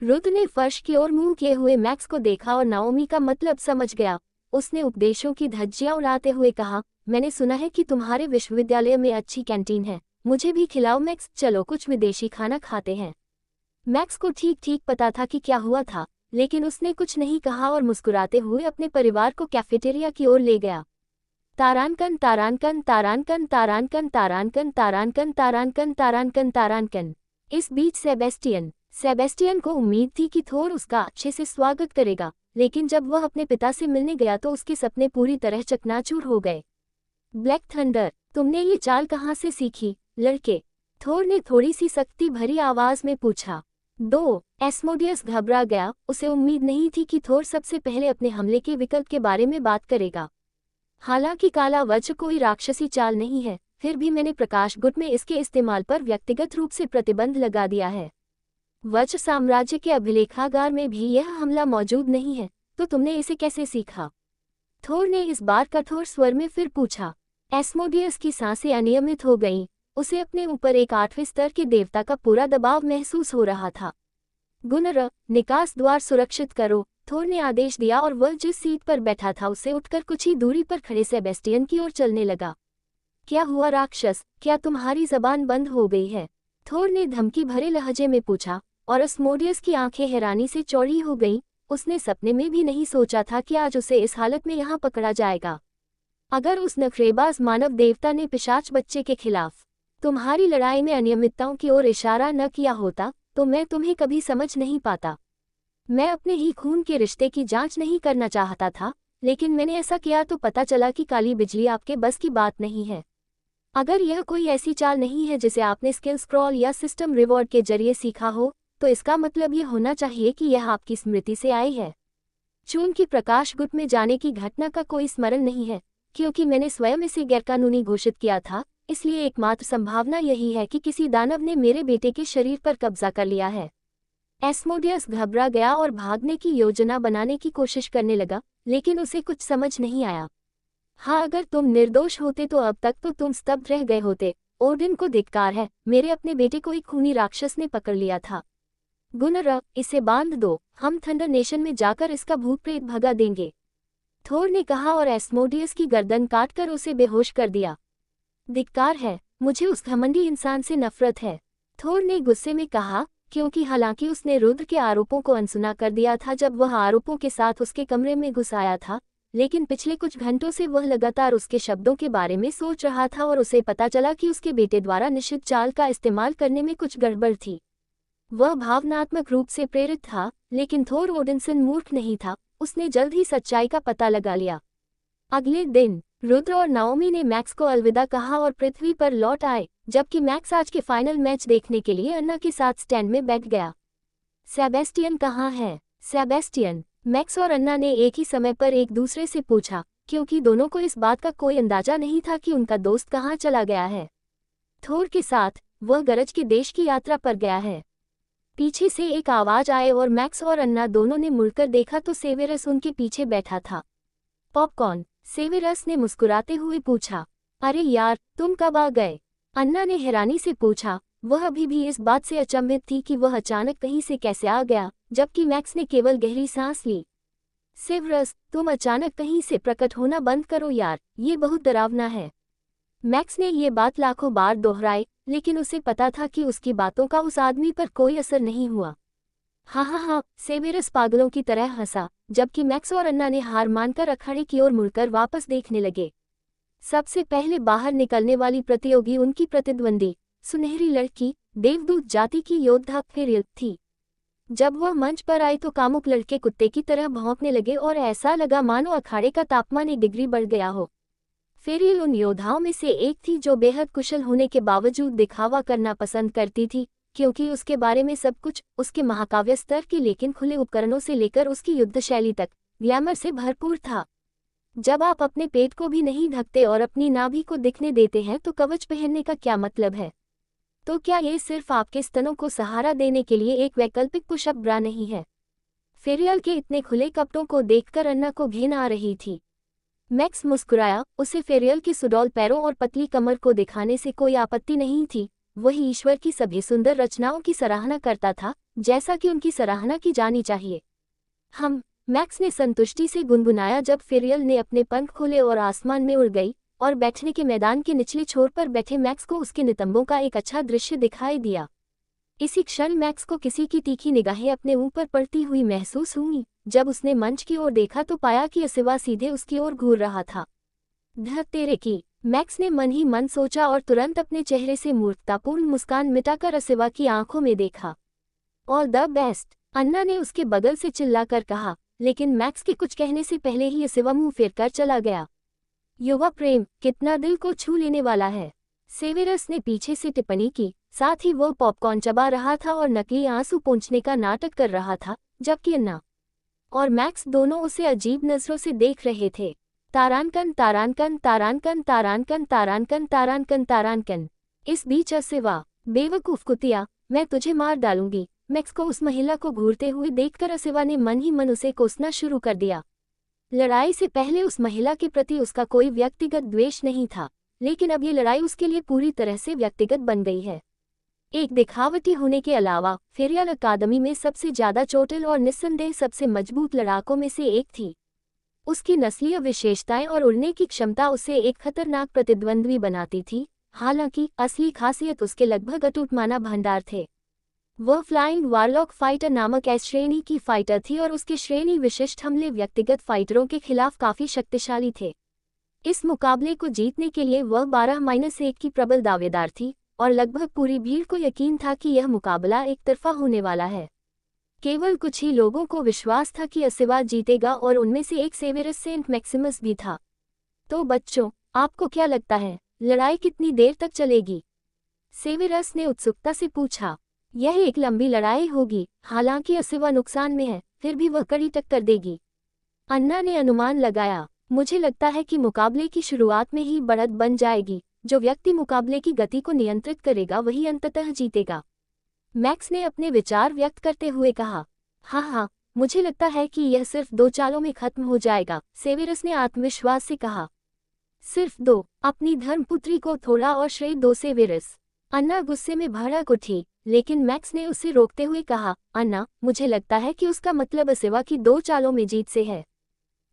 रुद्र ने फर्श की ओर मुंह किए हुए मैक्स को देखा और नाओमी का मतलब समझ गया। उसने उपदेशों की धज्जियां उड़ाते हुए कहा, मैंने सुना है कि तुम्हारे विश्वविद्यालय में अच्छी कैंटीन है, मुझे भी खिलाओ मैक्स, चलो कुछ विदेशी खाना खाते हैं। मैक्स को ठीक ठीक पता था कि क्या हुआ था, लेकिन उसने कुछ नहीं कहा और मुस्कुराते हुए अपने परिवार को कैफेटेरिया की ओर ले गया। तारानकन तारानकन तारानकन तारानकन तारानकन तारानकन तारानकन तारानकन तारानकन। इस बीच सेबेस्टियन को उम्मीद थी कि थोर उसका अच्छे से स्वागत करेगा, लेकिन जब वह अपने पिता से मिलने गया तो उसके सपने पूरी तरह चकनाचूर हो गए। ब्लैक थंडर, तुमने ये चाल कहाँ से सीखी, लड़के? थोर ने थोड़ी सी सख्ती भरी आवाज में पूछा। एस्मोडियस घबरा गया, उसे उम्मीद नहीं थी कि थोर सबसे पहले अपने हमले के विकल्प के बारे में बात करेगा। हालांकि काला वज्र कोई राक्षसी चाल नहीं है, फिर भी मैंने प्रकाश गुट में इसके इस्तेमाल पर व्यक्तिगत रूप से प्रतिबंध लगा दिया है। वज्र साम्राज्य के अभिलेखागार में भी यह हमला मौजूद नहीं है, तो तुमने इसे कैसे सीखा? थोर ने इस बार कठोर स्वर में फिर पूछा। एस्मोडियस की सांसें अनियमित हो गईं, उसे अपने ऊपर एक 8वें स्तर के देवता का पूरा दबाव महसूस हो रहा था। गुनर, निकास द्वार सुरक्षित करो, थोर ने आदेश दिया और वह जिस सीट पर बैठा था उससे उठकर कुछ ही दूरी पर खड़े सेबेस्टियन की ओर चलने लगा। क्या हुआ राक्षस, क्या तुम्हारी जबान बंद हो गई है? थोर ने धमकी भरे लहजे में पूछा, और एस्मोडियस की आंखें हैरानी से चौड़ी हो गईं। उसने सपने में भी नहीं सोचा था कि आज उसे इस हालत में यहाँ पकड़ा जाएगा। अगर उस नखरेबाज मानव देवता ने पिशाच बच्चे के खिलाफ तुम्हारी लड़ाई में अनियमितताओं की ओर इशारा न किया होता, तो मैं तुम्हें कभी समझ नहीं पाता। मैं अपने ही खून के रिश्ते की जांच नहीं करना चाहता था, लेकिन मैंने ऐसा किया तो पता चला कि काली बिजली आपके बस की बात नहीं है। अगर यह कोई ऐसी चाल नहीं है जिसे आपने स्किल स्क्रॉल या सिस्टम रिवॉर्ड के जरिए सीखा हो, तो इसका मतलब ये होना चाहिए कि यह आपकी स्मृति से आई है। चूंकि प्रकाश गुट में जाने की घटना का कोई स्मरण नहीं है, क्योंकि मैंने स्वयं इसे गैरकानूनी घोषित किया था, इसलिए एकमात्र संभावना यही है कि किसी दानव ने मेरे बेटे के शरीर पर कब्जा कर लिया है। एस्मोडियस घबरा गया और भागने की योजना बनाने की कोशिश करने लगा, लेकिन उसे कुछ समझ नहीं आया। हाँ, अगर तुम निर्दोष होते तो अब तक तो तुम स्तब्ध रह गए होते। ओडिन को धिक्कार है, मेरे अपने बेटे को एक खूनी राक्षस ने पकड़ लिया था। गुनर, इसे बांध दो, हम थंडर नेशन में जाकर इसका भूत प्रेत भगा देंगे, थोर ने कहा और एस्मोडियस की गर्दन काटकर उसे बेहोश कर दिया। धिक्कार है, मुझे उस घमंडी इंसान से नफरत है, थोर ने गुस्से में कहा, क्योंकि हालांकि उसने रुद्र के आरोपों को अनसुना कर दिया था जब वह आरोपों के साथ उसके कमरे में घुस आया था, लेकिन पिछले कुछ घंटों से वह लगातार उसके शब्दों के बारे में सोच रहा था और उसे पता चला कि उसके बेटे द्वारा निषिद्ध चाल का इस्तेमाल करने में कुछ गड़बड़ थी। वह भावनात्मक रूप से प्रेरित था, लेकिन थोर ओडिनसन मूर्ख नहीं था, उसने जल्द ही सच्चाई का पता लगा लिया। अगले दिन रुद्र और नाओमी ने मैक्स को अलविदा कहा और पृथ्वी पर लौट आए, जबकि मैक्स आज के फाइनल मैच देखने के लिए अन्ना के साथ स्टैंड में बैठ गया। सेबेस्टियन कहाँ है? सेबेस्टियन, मैक्स और अन्ना ने एक ही समय पर एक दूसरे से पूछा, क्योंकि दोनों को इस बात का कोई अंदाजा नहीं था कि उनका दोस्त कहाँ चला गया है। थोर के साथ वह गरज के देश की यात्रा पर गया है। पीछे से एक आवाज आए और मैक्स और अन्ना दोनों ने मुड़कर देखा तो सेवेरस उनके पीछे बैठा था। पॉपकॉर्न, सेवेरस ने मुस्कुराते हुए पूछा। अरे यार, तुम कब आ गए? अन्ना ने हैरानी से पूछा। वह अभी भी इस बात से अचंभित थी कि वह अचानक कहीं से कैसे आ गया, जबकि मैक्स ने केवल गहरी सांस ली। सेवेरस, तुम अचानक कहीं से प्रकट होना बंद करो यार, ये बहुत डरावना है। मैक्स ने ये बात लाखों बार दोहराई, लेकिन उसे पता था कि उसकी बातों का उस आदमी पर कोई असर नहीं हुआ। हाँ हाँ हाँ, सेवेरस पागलों की तरह हंसा, जबकि मैक्स और अन्ना ने हार मानकर अखाड़े की ओर मुड़कर वापस देखने लगे। सबसे पहले बाहर निकलने वाली प्रतियोगी उनकी प्रतिद्वंदी, सुनहरी लड़की, देवदूत जाति की योद्धा फेरियल थी। जब वह मंच पर आई तो कामुक लड़के कुत्ते की तरह भौंकने लगे और ऐसा लगा मानो अखाड़े का तापमान 1 डिग्री बढ़ गया हो। फेरियल उन योद्धाओं में से एक थी जो बेहद कुशल होने के बावजूद दिखावा करना पसंद करती थी, क्योंकि उसके बारे में सब कुछ, उसके महाकाव्य स्तर की लेकिन खुले उपकरणों से लेकर उसकी युद्ध शैली तक, ग्लैमर से भरपूर था। जब आप अपने पेट को भी नहीं ढकते और अपनी नाभि को दिखने देते हैं तो कवच पहनने का क्या मतलब है? तो क्या ये सिर्फ आपके स्तनों को सहारा देने के लिए एक वैकल्पिक पुशअप ब्रा नहीं है? फेरियल के इतने खुले कपड़ों को देखकर अन्ना को घिन आ रही थी। मैक्स मुस्कुराया, उसे फेरियल के सुडौल पैरों और पतली कमर को दिखाने से कोई आपत्ति नहीं थी। वही ईश्वर की सभी सुंदर रचनाओं की सराहना करता था, जैसा कि उनकी सराहना की जानी चाहिए। मैक्स ने संतुष्टि से गुनगुनाया जब फेरियल ने अपने पंख खोले और आसमान में उड़ गई, और बैठने के मैदान के निचले छोर पर बैठे मैक्स को उसके नितंबों का एक अच्छा दृश्य दिखाई दिया। इसी क्षण मैक्स को किसी की तीखी निगाहें अपने ऊपर पड़ती हुई महसूस हुई। जब उसने मंच की ओर देखा तो पाया कि असिवा सीधे उसकी ओर घूर रहा था। धत तेरे की, मैक्स ने मन ही मन सोचा और तुरंत अपने चेहरे से मूर्खतापूर्ण मुस्कान मिटाकर असिवा की आंखों में देखा। ऑल द बेस्ट, अन्ना ने उसके बगल से चिल्लाकर कहा, लेकिन मैक्स के कुछ कहने से पहले ही असिवा मुंह फेरकर चला गया। युवा प्रेम कितना दिल को छू लेने वाला है, सेवेरस ने पीछे से टिप्पणी की। साथ ही वह पॉपकॉर्न चबा रहा था और नकली आंसू पोंछने का नाटक कर रहा था, जबकि अन्ना और मैक्स दोनों उसे अजीब नजरों से देख रहे थे। तारानकन तारानकन तारानकन तारानकन तारानकन तारानकन तारानकन। इस बीच असिवा, बेवकूफ कुतिया, मैं तुझे मार डालूंगी। मैक्स को उस महिला को घूरते हुए देखकर असिवा ने मन ही मन उसे कोसना शुरू कर दिया। लड़ाई से पहले उस महिला के प्रति उसका कोई व्यक्तिगत द्वेष नहीं था, लेकिन अब ये लड़ाई उसके लिए पूरी तरह से व्यक्तिगत बन गई है। एक दिखावटी होने के अलावा फेरियल अकादमी में सबसे ज्यादा चोटिल और निस्संदेह सबसे मजबूत लड़ाकों में से एक थी। उसकी नस्लीय विशेषताएं और उड़ने की क्षमता उसे एक खतरनाक प्रतिद्वंद्वी बनाती थी, हालांकि असली खासियत उसके लगभग अटूट माना भंडार थे। वह फ्लाइंग वारलॉक फाइटर नामक एस श्रेणी की फाइटर थी और उसके श्रेणी विशिष्ट हमले व्यक्तिगत फाइटरों के खिलाफ काफी शक्तिशाली थे। इस मुकाबले को जीतने के लिए वह 12-1 की प्रबल दावेदार थी, और लगभग पूरी भीड़ को यकीन था कि यह मुकाबला एक तरफा होने वाला है। केवल कुछ ही लोगों को विश्वास था कि असिवा जीतेगा, और उनमें से एक सेवेरस सेंट मैक्सिमस भी था। तो बच्चों, आपको क्या लगता है, लड़ाई कितनी देर तक चलेगी? सेवेरस ने उत्सुकता से पूछा। यह एक लंबी लड़ाई होगी, हालांकि असिवा नुकसान में है, फिर भी वह कड़ी टक्कर देगी। अन्ना ने अनुमान लगाया। मुझे लगता है कि मुकाबले की शुरुआत में ही बढ़त बन जाएगी। जो व्यक्ति मुकाबले की गति को नियंत्रित करेगा वही अंततः जीतेगा। मैक्स ने अपने विचार व्यक्त करते हुए कहा। हाँ, मुझे लगता है कि यह सिर्फ 2 चालों में खत्म हो जाएगा, सेवेरस ने आत्मविश्वास से कहा। सिर्फ दो, अपनी धर्मपुत्री को थोड़ा और श्रेय दो सेवेरस। अन्ना गुस्से में भड़क उठी, लेकिन मैक्स ने उसे रोकते हुए कहा, अन्ना, मुझे लगता है कि उसका मतलब असिवा की 2 चालों में जीत से है।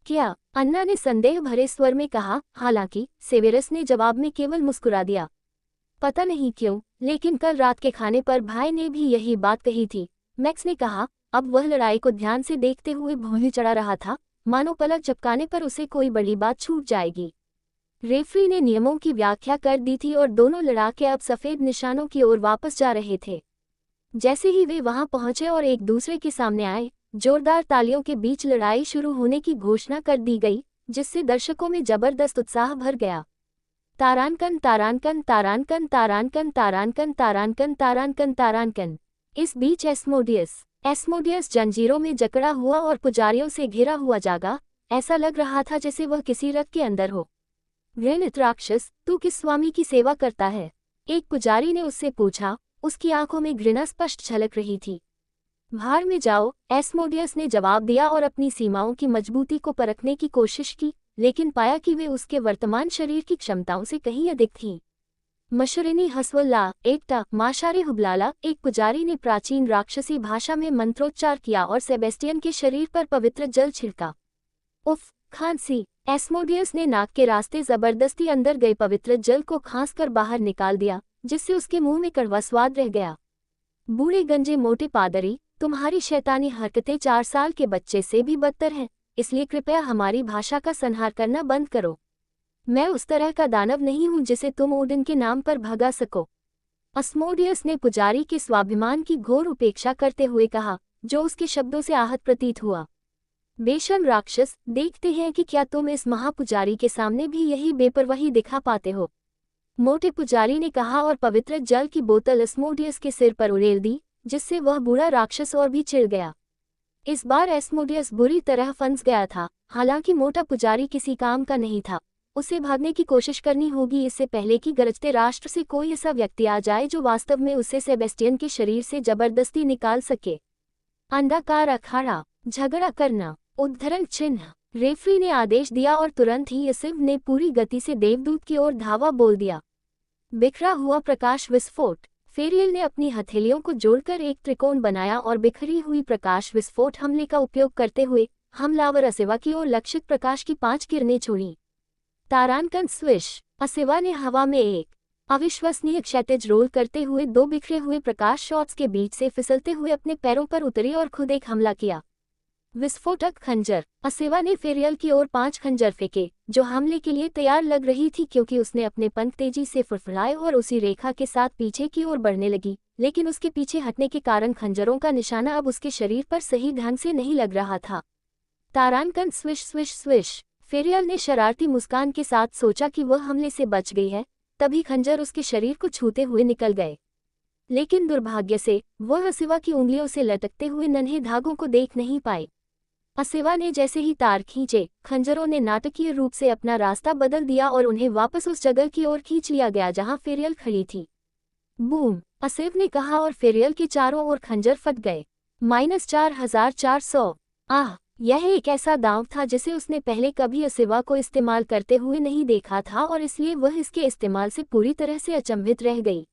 क्या? अन्ना ने संदेह भरे स्वर में कहा। हालांकि सेवेरस ने जवाब में केवल मुस्कुरा दिया। पता नहीं क्यों, लेकिन कल रात के खाने पर भाई ने भी यही बात कही थी। मैक्स ने कहा। अब वह लड़ाई को ध्यान से देखते हुए भौहें चढ़ा रहा था, मानो पलक झपकाने पर उसे कोई बड़ी बात छूट जाएगी। रेफरी ने नियमों की व्याख्या कर दी थी और दोनों लड़ाके अब सफेद निशानों की ओर वापस जा रहे थे। जैसे ही वे वहां पहुंचे और एक दूसरे के सामने आए, जोरदार तालियों के बीच लड़ाई शुरू होने की घोषणा कर दी गई, जिससे दर्शकों में जबरदस्त उत्साह भर गया। तारानकन तारानकन तारानकन तारानकन तारानकन तारानकन तारानकन तारानकन। इस बीच एस्मोडियस जंजीरों में जकड़ा हुआ और पुजारियों से घिरा हुआ जागा। ऐसा लग रहा था जैसे वह किसी रथ के अंदर हो। घृणित राक्षस, तू किस स्वामी की सेवा करता है? एक पुजारी ने उससे पूछा। उसकी आंखों में घृणा स्पष्ट झलक रही थी। भाड़ में जाओ, एस्मोडियस ने जवाब दिया और अपनी सीमाओं की मजबूती को परखने की कोशिश की, लेकिन पाया कि वे उसके वर्तमान शरीर की क्षमताओं से कहीं अधिक थीं। मशरिनी हसवल्ला, एकटा माशारे हुबलाला, एक पुजारी ने प्राचीन राक्षसी भाषा में मंत्रोच्चार किया और सेबेस्टियन के शरीर पर पवित्र जल छिड़का। उफ, खांसी। एस्मोडियस ने नाक के रास्ते जबरदस्ती अंदर गए पवित्र जल को खांसकर बाहर निकाल दिया, जिससे उसके मुंह में कड़वा स्वाद रह गया। बूढ़े गंजे मोटे पादरी, तुम्हारी शैतानी हरकतें 4 साल के बच्चे से भी बदतर हैं, इसलिए कृपया हमारी भाषा का संहार करना बंद करो। मैं उस तरह का दानव नहीं हूं जिसे तुम ओडिन के नाम पर भगा सको। अस्मोडियस ने पुजारी के स्वाभिमान की घोर उपेक्षा करते हुए कहा, जो उसके शब्दों से आहत प्रतीत हुआ। बेशर्म राक्षस, देखते हैं कि क्या तुम इस महापुजारी के सामने भी यही बेपरवाही दिखा पाते हो। मोटे पुजारी ने कहा और पवित्र जल की बोतल एस्मोडियस के सिर पर उड़ेल दी, जिससे वह बूढ़ा राक्षस और भी चिढ़ गया। इस बार एस्मोडियस बुरी तरह फंस गया था। हालांकि मोटा पुजारी किसी काम का नहीं था। उसे भागने की कोशिश करनी होगी इससे पहले कि गरजते राष्ट्र से कोई ऐसा व्यक्ति आ जाए जो वास्तव में उसे सेबेस्टियन के शरीर से जबरदस्ती निकाल सके। अंडाकार अखाड़ा, झगड़ा करना, उद्धरण चिन्ह। रेफरी ने आदेश दिया और तुरंत ही यसिव ने पूरी गति से देवदूत की ओर धावा बोल दिया। बिखरा हुआ प्रकाश विस्फोट। फेरियल ने अपनी हथेलियों को जोड़कर एक त्रिकोण बनाया और बिखरी हुई प्रकाश विस्फोट हमले का उपयोग करते हुए हमलावर असिवा की ओर लक्षित प्रकाश की 5 किरणें छोड़ी। तारानकन स्विश। असिवा ने हवा में एक अविश्वसनीय क्षैतिज रोल करते हुए 2 बिखरे हुए प्रकाश शॉट्स के बीच से फिसलते हुए अपने पैरों पर उतरी और खुद एक हमला किया। विस्फोटक खंजर। असिवा ने फेरियल की ओर 5 खंजर फेंके, जो हमले के लिए तैयार लग रही थी क्योंकि उसने अपने पंख तेजी से फुड़फुड़ाए और उसी रेखा के साथ पीछे की ओर बढ़ने लगी, लेकिन उसके पीछे हटने के कारण खंजरों का निशाना अब उसके शरीर पर सही ढंग से नहीं लग रहा था। तारानकन स्विश स्विश स्विश। फेरियल ने शरारती मुस्कान के साथ सोचा कि वह हमले से बच गई है, तभी खंजर उसके शरीर को छूते हुए निकल गए। लेकिन दुर्भाग्य से वह असिवा की उंगलियों से लटकते हुए नन्हे धागों को देख नहीं पाई। असिवा ने जैसे ही तार खींचे, खंजरों ने नाटकीय रूप से अपना रास्ता बदल दिया और उन्हें वापस उस जगह की ओर खींच लिया गया जहां फेरियल खड़ी थी। बूम, असिव ने कहा और फेरियल के चारों ओर खंजर फट गए। -4400। आह, यह एक ऐसा दांव था जिसे उसने पहले कभी असिवा को इस्तेमाल करते हुए नहीं देखा था और इसलिए वह इसके इस्तेमाल से पूरी तरह से अचंभित रह गई।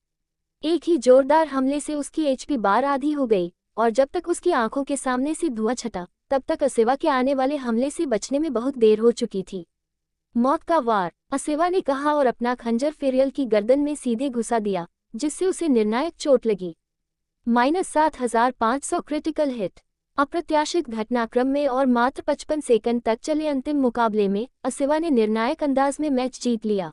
एक ही जोरदार हमले से उसकी एचपी बार आधी हो गई, और जब तक उसकी आंखों के सामने से धुआं छटा, तब तक असिवा के आने वाले हमले से बचने में बहुत देर हो चुकी थी। मौत का वार, असिवा ने कहा और अपना खंजर फेरियल की गर्दन में सीधे घुसा दिया, जिससे उसे निर्णायक चोट लगी। -7500 क्रिटिकल हिट। अप्रत्याशित घटनाक्रम में और मात्र 55 सेकंड तक चले अंतिम मुकाबले में असिवा ने निर्णायक अंदाज में मैच जीत लिया।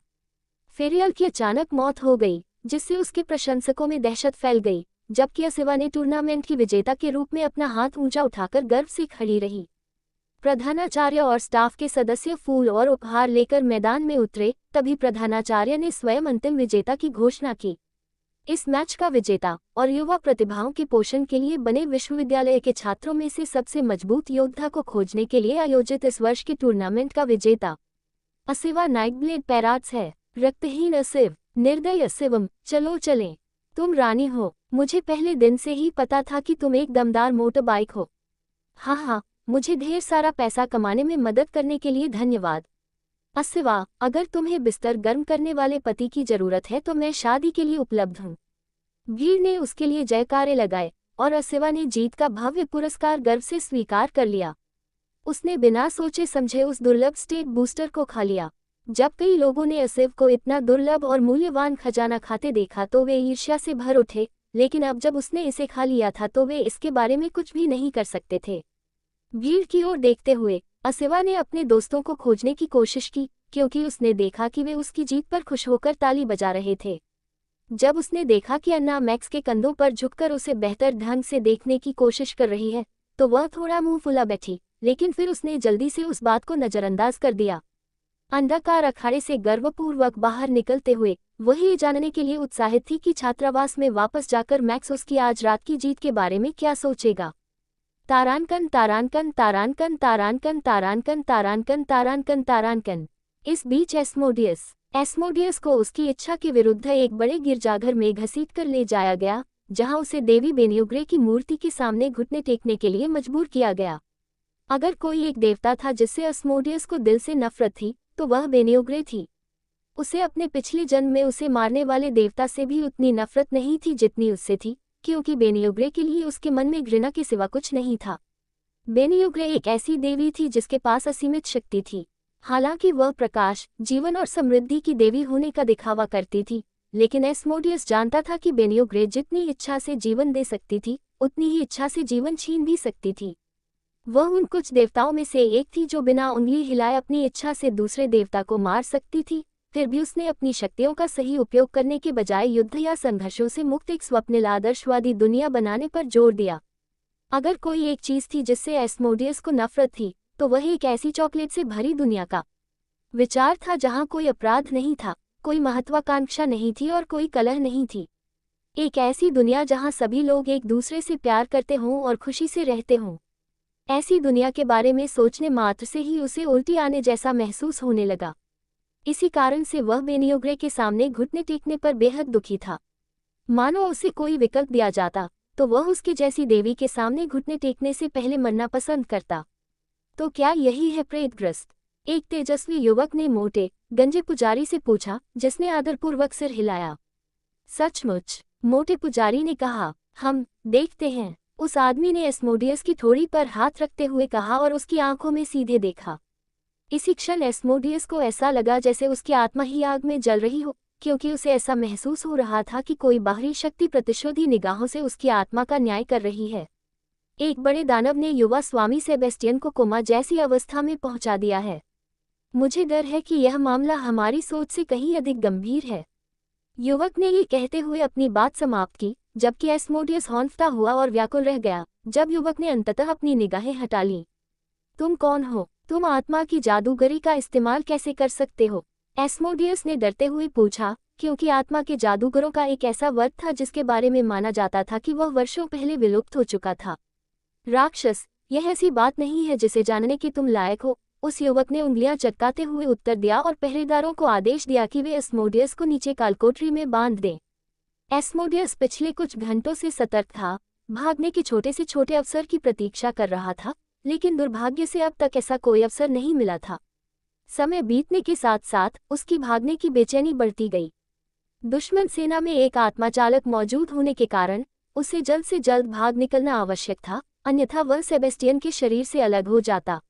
फेरियल की अचानक मौत हो गई, जिससे उसके प्रशंसकों में दहशत फैल गई, जबकि असिवा ने टूर्नामेंट की विजेता के रूप में अपना हाथ ऊंचा उठाकर गर्व से खड़ी रही। प्रधानाचार्य और स्टाफ के सदस्य फूल और उपहार लेकर मैदान में उतरे, तभी प्रधानाचार्य ने स्वयं अंतिम विजेता की घोषणा की। इस मैच का विजेता और युवा प्रतिभाओं के पोषण के लिए बने विश्वविद्यालय के छात्रों में से सबसे मजबूत योद्धा को खोजने के लिए आयोजित इस वर्ष के टूर्नामेंट का विजेता असिवा नाइटब्लेड पैराट्स है। रक्तहीन असिव, निर्दय असिवम, चलो चलें। तुम रानी हो। मुझे पहले दिन से ही पता था कि तुम एक दमदार मोटर बाइक हो। हाँ, मुझे ढेर सारा पैसा कमाने में मदद करने के लिए धन्यवाद। असिवा, अगर तुम्हें बिस्तर गर्म करने वाले पति की जरूरत है तो मैं शादी के लिए उपलब्ध हूँ। भीड़ ने उसके लिए जयकारे लगाए और असिवा ने जीत का भव्य पुरस्कार गर्व से स्वीकार कर लिया। उसने बिना सोचे समझे उस दुर्लभ स्टेट बूस्टर को खा लिया। जब कई लोगों ने असिव को इतना दुर्लभ और मूल्यवान खजाना खाते देखा तो वे ईर्ष्या से भर उठे, लेकिन अब जब उसने इसे खा लिया था तो वे इसके बारे में कुछ भी नहीं कर सकते थे। भीड़ की ओर देखते हुए असिवा ने अपने दोस्तों को खोजने की कोशिश की, क्योंकि उसने देखा कि वे उसकी जीत पर खुश होकर ताली बजा रहे थे। जब उसने देखा कि अन्ना मैक्स के कंधों पर झुककर उसे बेहतर ढंग से देखने की कोशिश कर रही है, तो वह थोड़ा मुंह फुला बैठी, लेकिन फिर उसने जल्दी से उस बात को नजरअंदाज कर दिया। अंधकार अखाड़े से गर्वपूर्वक बाहर निकलते हुए वह ये जानने के लिए उत्साहित थी कि छात्रावास में वापस जाकर मैक्स उसकी आज रात की जीत के बारे में क्या सोचेगा। तारांकन तारांकन तारांकन तारांकन तारांकन तारांकन तारांकन तारांकन। इस बीच एस्मोडियस को उसकी इच्छा के विरुद्ध एक बड़े गिरजाघर में घसीटकर ले जाया गया, जहां उसे देवी बेनियोग्रे की मूर्ति के सामने घुटने टेकने के लिए मजबूर किया गया। अगर कोई एक देवता था जिससे एस्मोडियस को दिल से नफरत थी तो वह बेनियोग्रे थी। उसे अपने पिछले जन्म में उसे मारने वाले देवता से भी उतनी नफरत नहीं थी जितनी उससे थी, क्योंकि बेनियोग्रे के लिए उसके मन में घृणा के सिवा कुछ नहीं था। बेनियोग्रे एक ऐसी देवी थी जिसके पास असीमित शक्ति थी। हालांकि वह प्रकाश, जीवन और समृद्धि की देवी होने का दिखावा करती थी, लेकिन एस्मोडियस जानता था कि बेनियोग्रे जितनी इच्छा से जीवन दे सकती थी उतनी ही इच्छा से जीवन छीन भी सकती थी। वह उन कुछ देवताओं में से एक थी जो बिना उंगली हिलाए अपनी इच्छा से दूसरे देवता को मार सकती थी। फिर भी उसने अपनी शक्तियों का सही उपयोग करने के बजाय युद्ध या संघर्षों से मुक्त एक स्वप्निल आदर्शवादी दुनिया बनाने पर जोर दिया। अगर कोई एक चीज थी जिससे एस्मोडियस को नफरत थी तो वह एक ऐसी चॉकलेट से भरी दुनिया का विचार था जहां कोई अपराध नहीं था, कोई महत्वाकांक्षा नहीं थी और कोई कलह नहीं थी। एक ऐसी दुनिया जहां सभी लोग एक दूसरे से प्यार करते हों और खुशी से रहते हों। ऐसी दुनिया के बारे में सोचने मात्र से ही उसे उल्टी आने जैसा महसूस होने लगा। इसी कारण से वह बेनियोग्रे के सामने घुटने टेकने पर बेहद दुखी था। मानो उसे कोई विकल्प दिया जाता तो वह उसके जैसी देवी के सामने घुटने टेकने से पहले मरना पसंद करता। तो क्या यही है प्रेतग्रस्त? एक तेजस्वी युवक ने मोटे गंजे पुजारी से पूछा, जिसने आदरपूर्वक सिर हिलाया। सचमुच, मोटे पुजारी ने कहा, हम देखते हैं। उस आदमी ने एस्मोडियस की ठोड़ी पर हाथ रखते हुए कहा और उसकी आंखों में सीधे देखा। इसी क्षण एस्मोडियस को ऐसा लगा जैसे उसकी आत्मा ही आग में जल रही हो, क्योंकि उसे ऐसा महसूस हो रहा था कि कोई बाहरी शक्ति प्रतिशोधी निगाहों से उसकी आत्मा का न्याय कर रही है। एक बड़े दानव ने युवा स्वामी सेबेस्टियन को कोमा जैसी अवस्था में पहुंचा दिया है। मुझे डर है कि यह मामला हमारी सोच से कहीं अधिक गंभीर है। युवक ने ये कहते हुए अपनी बात समाप्त की, जबकि एस्मोडियस हौंफता हुआ और व्याकुल रह गया। जब युवक ने अंततः अपनी निगाहें हटा लीं। तुम कौन हो? तुम आत्मा की जादूगरी का इस्तेमाल कैसे कर सकते हो? एस्मोडियस ने डरते हुए पूछा, क्योंकि आत्मा के जादूगरों का एक ऐसा वर्ग था जिसके बारे में माना जाता था कि वह वर्षों पहले विलुप्त हो चुका था। राक्षस, यह ऐसी बात नहीं है जिसे जानने के तुम लायक हो, उस युवक ने उंगलियां चटकाते हुए उत्तर दिया और पहरेदारों को आदेश दिया कि वे एस्मोडियस को नीचे कालकोठरी में बांध दें। एस्मोडियस पिछले कुछ घंटों से सतर्क था, भागने के छोटे से छोटे अवसर की प्रतीक्षा कर रहा था, लेकिन दुर्भाग्य से अब तक ऐसा कोई अवसर नहीं मिला था। समय बीतने के साथ साथ उसकी भागने की बेचैनी बढ़ती गई। दुश्मन सेना में एक आत्माचालक मौजूद होने के कारण उसे जल्द से जल्द भाग निकलना आवश्यक था, अन्यथा वह सेबेस्टियन के शरीर से अलग हो जाता।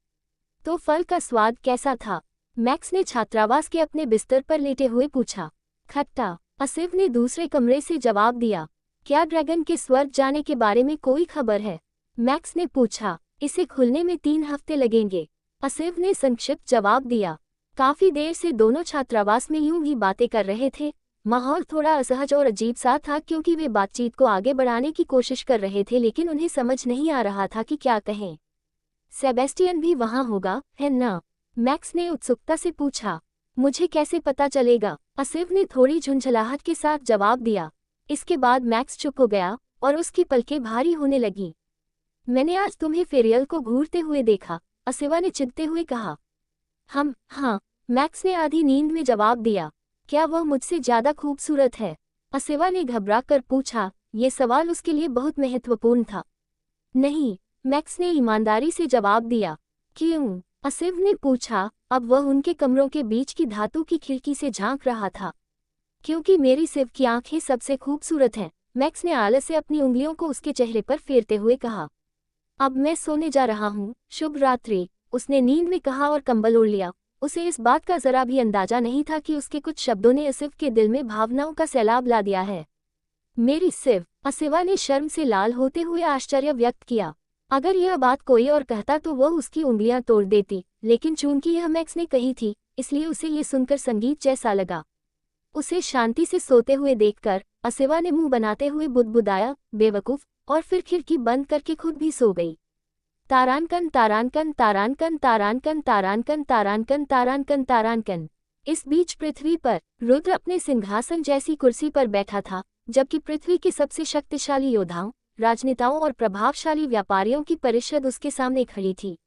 तो फल का स्वाद कैसा था? मैक्स ने छात्रावास के अपने बिस्तर पर लेटे हुए पूछा। खट्टा, असिव ने दूसरे कमरे से जवाब दिया। क्या ड्रैगन के स्वर्ग जाने के बारे में कोई खबर है? मैक्स ने पूछा। इसे खुलने में 3 हफ्ते लगेंगे, असिव ने संक्षिप्त जवाब दिया। काफी देर से दोनों छात्रावास में यूं ही बातें कर रहे थे। माहौल थोड़ा असहज और अजीब सा था, क्योंकि वे बातचीत को आगे बढ़ाने की कोशिश कर रहे थे, लेकिन उन्हें समझ नहीं आ रहा था कि क्या कहें। सेबेस्टियन भी वहां होगा, है ना? मैक्स ने उत्सुकता से पूछा। मुझे कैसे पता चलेगा? असिव ने थोड़ी झुंझलाहट के साथ जवाब दिया। इसके बाद मैक्स चुप हो गया और उसकी पलकें भारी होने लगीं। मैंने आज तुम्हें फेरियल को घूरते हुए देखा, असिवा ने चिढ़ते हुए कहा। हाँ, मैक्स ने आधी नींद में जवाब दिया। क्या वह मुझसे ज्यादा खूबसूरत है? असिवा ने घबरा कर पूछा। ये सवाल उसके लिए बहुत महत्वपूर्ण था। नहीं, मैक्स ने ईमानदारी से जवाब दिया। क्यों? असिव ने पूछा। अब वह उनके कमरों के बीच की धातु की खिड़की से झांक रहा था। क्योंकि मेरी सिव की आंखें सबसे खूबसूरत हैं, मैक्स ने आलस से अपनी उंगलियों को उसके चेहरे पर फेरते हुए कहा। अब मैं सोने जा रहा हूँ, शुभ रात्रि, उसने नींद में कहा और कंबल ओढ़ लिया। उसे इस बात का जरा भी अंदाजा नहीं था कि उसके कुछ शब्दों ने आसिफ के दिल में भावनाओं का सैलाब ला दिया है। मेरी सिव, आसिफा ने शर्म से लाल होते हुए आश्चर्य व्यक्त किया। अगर यह बात कोई और कहता तो वह उसकी उंगलियां तोड़ देती, लेकिन चूंकि यह मैक्स ने कही थी, इसलिए उसे ये सुनकर संगीत जैसा लगा। उसे शांति से सोते हुए देखकर आसिफा ने मुंह बनाते हुए बुदबुदाया, बेवकूफ, और फिर खिड़की बंद करके खुद भी सो गई। तारानकन तारानकन तारानकन तारानकन तारानकन तारानकन तारानकन तारानकन। इस बीच पृथ्वी पर रुद्र अपने सिंहासन जैसी कुर्सी पर बैठा था, जबकि पृथ्वी के सबसे शक्तिशाली योद्धाओं, राजनेताओं और प्रभावशाली व्यापारियों की परिषद उसके सामने खड़ी थी।